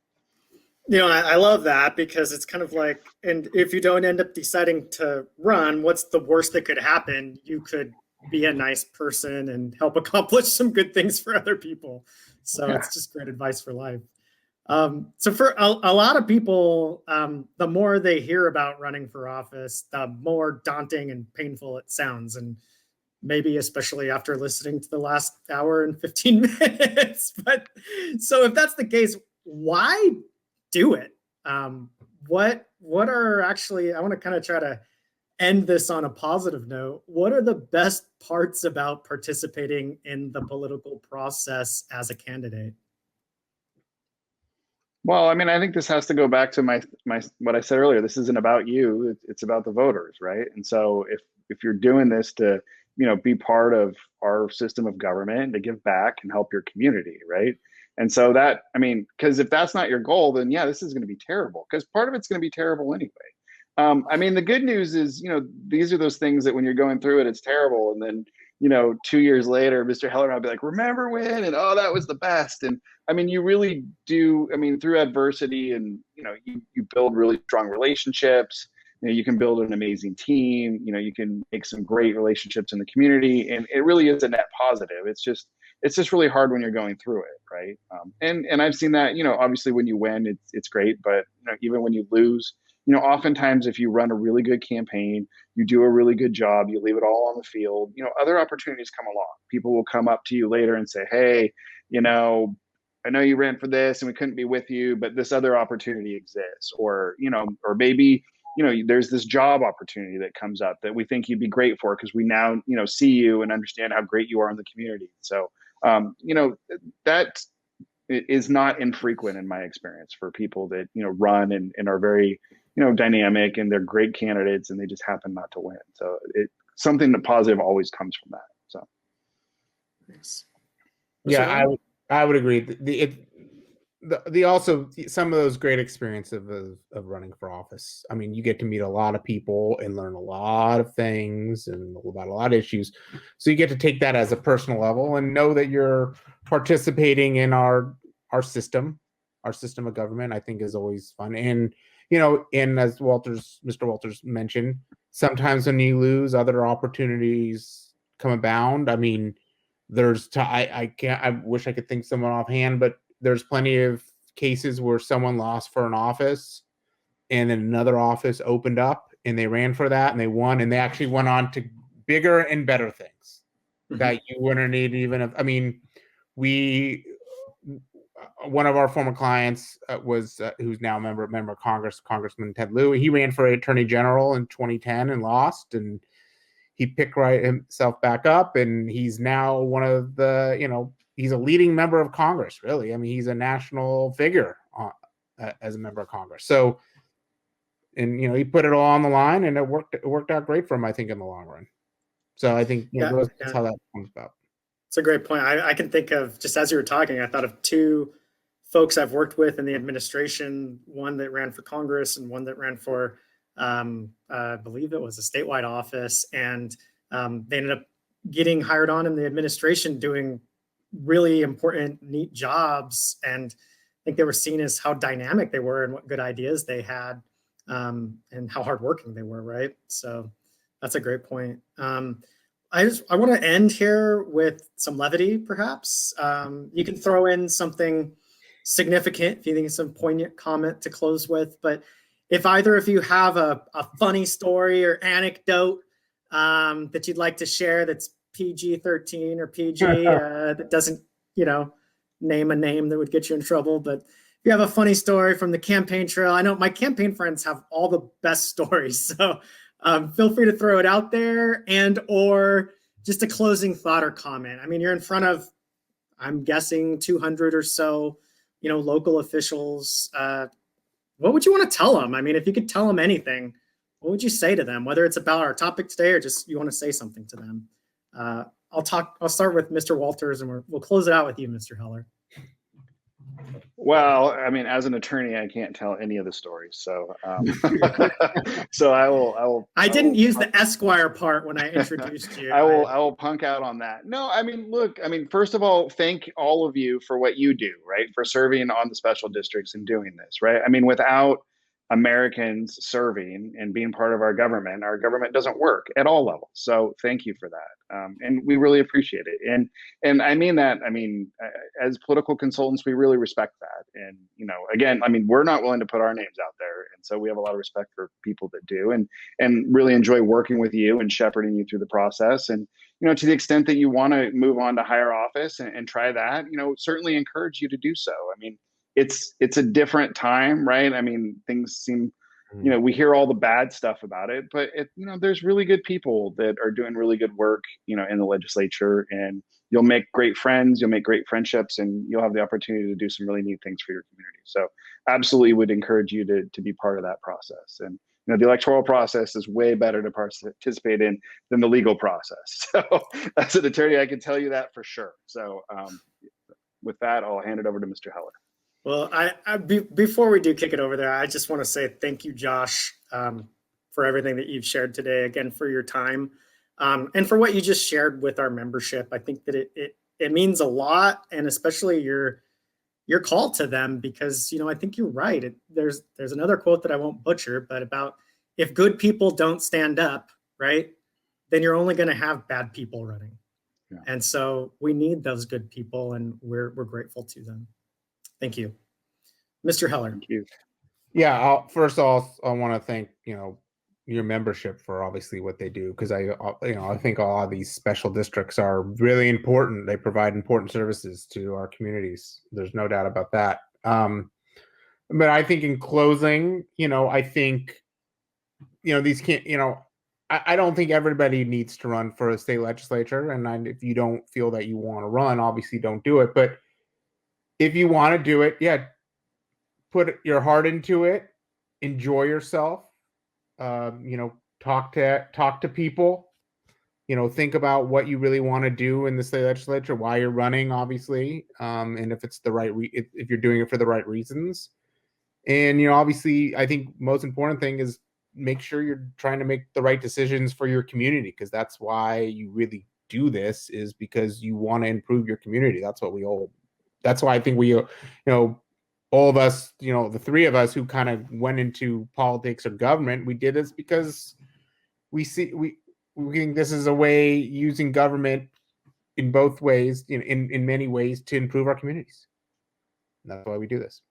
S1: I love that, because it's kind of like, and if you don't end up deciding to run, what's the worst that could happen? You could be a nice person and help accomplish some good things for other people. So It's just great advice for life. So for a lot of people, the more they hear about running for office, the more daunting and painful it sounds. And maybe especially after listening to the last hour and 15 minutes. But so if that's the case, why do it? What are actually, I want to kind of try to end this on a positive note. What are the best parts about participating in the political process as a candidate?
S2: Well, I mean, I think this has to go back to my what I said earlier. This isn't about you; it's about the voters, right? And so, if you're doing this to, be part of our system of government, to give back and help your community, right? And so that, I mean, because if that's not your goal, then yeah, this is going to be terrible. Because part of it's going to be terrible anyway. I mean, the good news is, these are those things that when you're going through it, it's terrible, and then 2 years later, Mr. Heller will be like, remember when? And oh, that was the best. And I mean, you really do. I mean, through adversity, and you build really strong relationships. You can build an amazing team. You can make some great relationships in the community, and it really is a net positive. It's just really hard when you're going through it, right? And I've seen that. Obviously, when you win, it's great, but even when you lose, oftentimes if you run a really good campaign, you do a really good job, you leave it all on the field, other opportunities come along. People will come up to you later and say, hey, I know you ran for this and we couldn't be with you, but this other opportunity exists. Or maybe, there's this job opportunity that comes up that we think you'd be great for because we now, see you and understand how great you are in the community. So, that is not infrequent in my experience for people that, run and are very, dynamic, and they're great candidates and they just happen not to win. So something that positive always comes from that. So.
S1: Thanks.
S3: Yeah, I would agree. The also some of those great experiences of running for office. I mean, you get to meet a lot of people and learn a lot of things and about a lot of issues. So you get to take that as a personal level and know that you're participating in our system of government. I think is always fun. And and as Mr. Walters mentioned, sometimes when you lose, other opportunities come abound. I mean, I wish I could think someone offhand, but there's plenty of cases where someone lost for an office and then another office opened up and they ran for that and they won, and they actually went on to bigger and better things that you wouldn't need even if, I mean, one of our former clients was who's now a member of Congress, Congressman Ted Lieu. He ran for Attorney General in 2010 and lost, and he picked himself back up, and he's now one of the, he's a leading member of Congress, really. I mean, he's a national figure as a member of Congress. So, and, he put it all on the line, and it worked out great for him, I think, in the long run. So I think that's how that comes about.
S1: It's a great point. I can think of, just as you were talking, I thought of two folks I've worked with in the administration, one that ran for Congress and one that ran for, I believe it was a statewide office. And they ended up getting hired on in the administration doing really important, neat jobs. And I think they were seen as how dynamic they were and what good ideas they had, and how hardworking they were, right? So that's a great point. I want to end here with some levity, perhaps. You can throw in something significant if you think it's some poignant comment to close with. But if either of you have a funny story or anecdote that you'd like to share that's PG-13 or PG, that doesn't, name a name that would get you in trouble. But if you have a funny story from the campaign trail, I know my campaign friends have all the best stories. So feel free to throw it out there, and or just a closing thought or comment. I mean, you're in front of, I'm guessing, 200 or so, local officials. What would you want to tell them? I mean, if you could tell them anything, what would you say to them, whether it's about our topic today or just you want to say something to them? I'll start with Mr. Walters, and we'll close it out with you, Mr. Heller.
S2: Well, I mean, as an attorney, I can't tell any of the stories, so so I will.
S1: I didn't use the Esquire part when I introduced you.
S2: I will punk out on that. No, I mean, look, I mean, first of all, thank all of you for what you do, right? For serving on the special districts and doing this, right? I mean, without Americans serving and being part of our government doesn't work at all levels. So thank you for that. And we really appreciate it. And I mean that, as political consultants, we really respect that. And, again, I mean, we're not willing to put our names out there. And so we have a lot of respect for people that do, and really enjoy working with you and shepherding you through the process. And, to the extent that you want to move on to higher office and try that, certainly encourage you to do so. I mean, it's a different time, right? I mean, things seem, we hear all the bad stuff about it, but there's really good people that are doing really good work, in the legislature, and you'll make great friends, you'll make great friendships, and you'll have the opportunity to do some really neat things for your community. So absolutely would encourage you to be part of that process. And, the electoral process is way better to participate in than the legal process. So as an attorney, I can tell you that for sure. So with that, I'll hand it over to Mr. Heller.
S1: Well, before we do kick it over there, I just want to say thank you, Josh, for everything that you've shared today, again, for your time, and for what you just shared with our membership. I think that it means a lot, and especially your call to them, because, I think you're right. There's another quote that I won't butcher, but about if good people don't stand up, right, then you're only going to have bad people running. Yeah. And so we need those good people, and we're grateful to them. Thank you. Mr. Heller.
S2: Thank you.
S3: Yeah, first of all, I want to thank, your membership for obviously what they do, because I think a lot of these special districts are really important. They provide important services to our communities. There's no doubt about that. But I think in closing, I think, these can't, I don't think everybody needs to run for a state legislature. And if you don't feel that you want to run, obviously don't do it. But if you want to do it, yeah, put your heart into it, enjoy yourself, talk to people, think about what you really want to do in the state legislature, why you're running, obviously, and if it's the right, if you're doing it for the right reasons. And, obviously, I think most important thing is make sure you're trying to make the right decisions for your community, because that's why you really do this, is because you want to improve your community. That's why I think we, all of us, the three of us who kind of went into politics or government, we did this because we think this is a way, using government in both ways, in many ways, to improve our communities. And that's why we do this.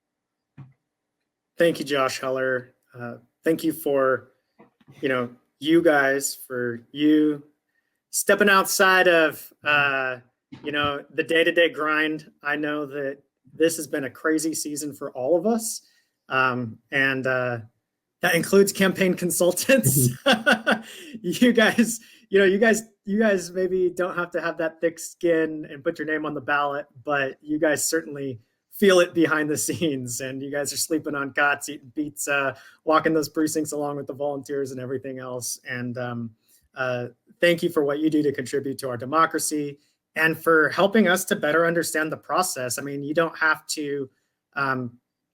S1: Thank you, Josh Heller. Thank you for, you guys, for you stepping outside of, the day-to-day grind. I know that this has been a crazy season for all of us. And that includes campaign consultants. You guys maybe don't have to have that thick skin and put your name on the ballot, but you guys certainly feel it behind the scenes, and you guys are sleeping on cots, eating pizza, walking those precincts along with the volunteers and everything else. And thank you for what you do to contribute to our democracy, and for helping us to better understand the process. I mean, you don't have to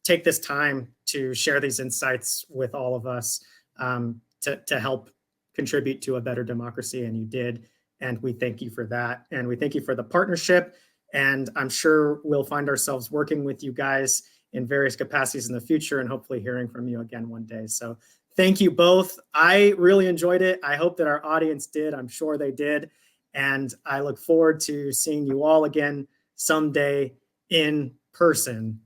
S1: take this time to share these insights with all of us to help contribute to a better democracy, and you did. And we thank you for that. And we thank you for the partnership. And I'm sure we'll find ourselves working with you guys in various capacities in the future, and hopefully hearing from you again one day. So thank you both. I really enjoyed it. I hope that our audience did. I'm sure they did. And I look forward to seeing you all again someday in person,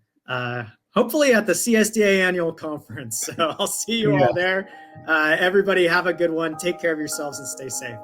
S1: hopefully at the CSDA annual conference. So I'll see you all there. Everybody have a good one. Take care of yourselves and stay safe.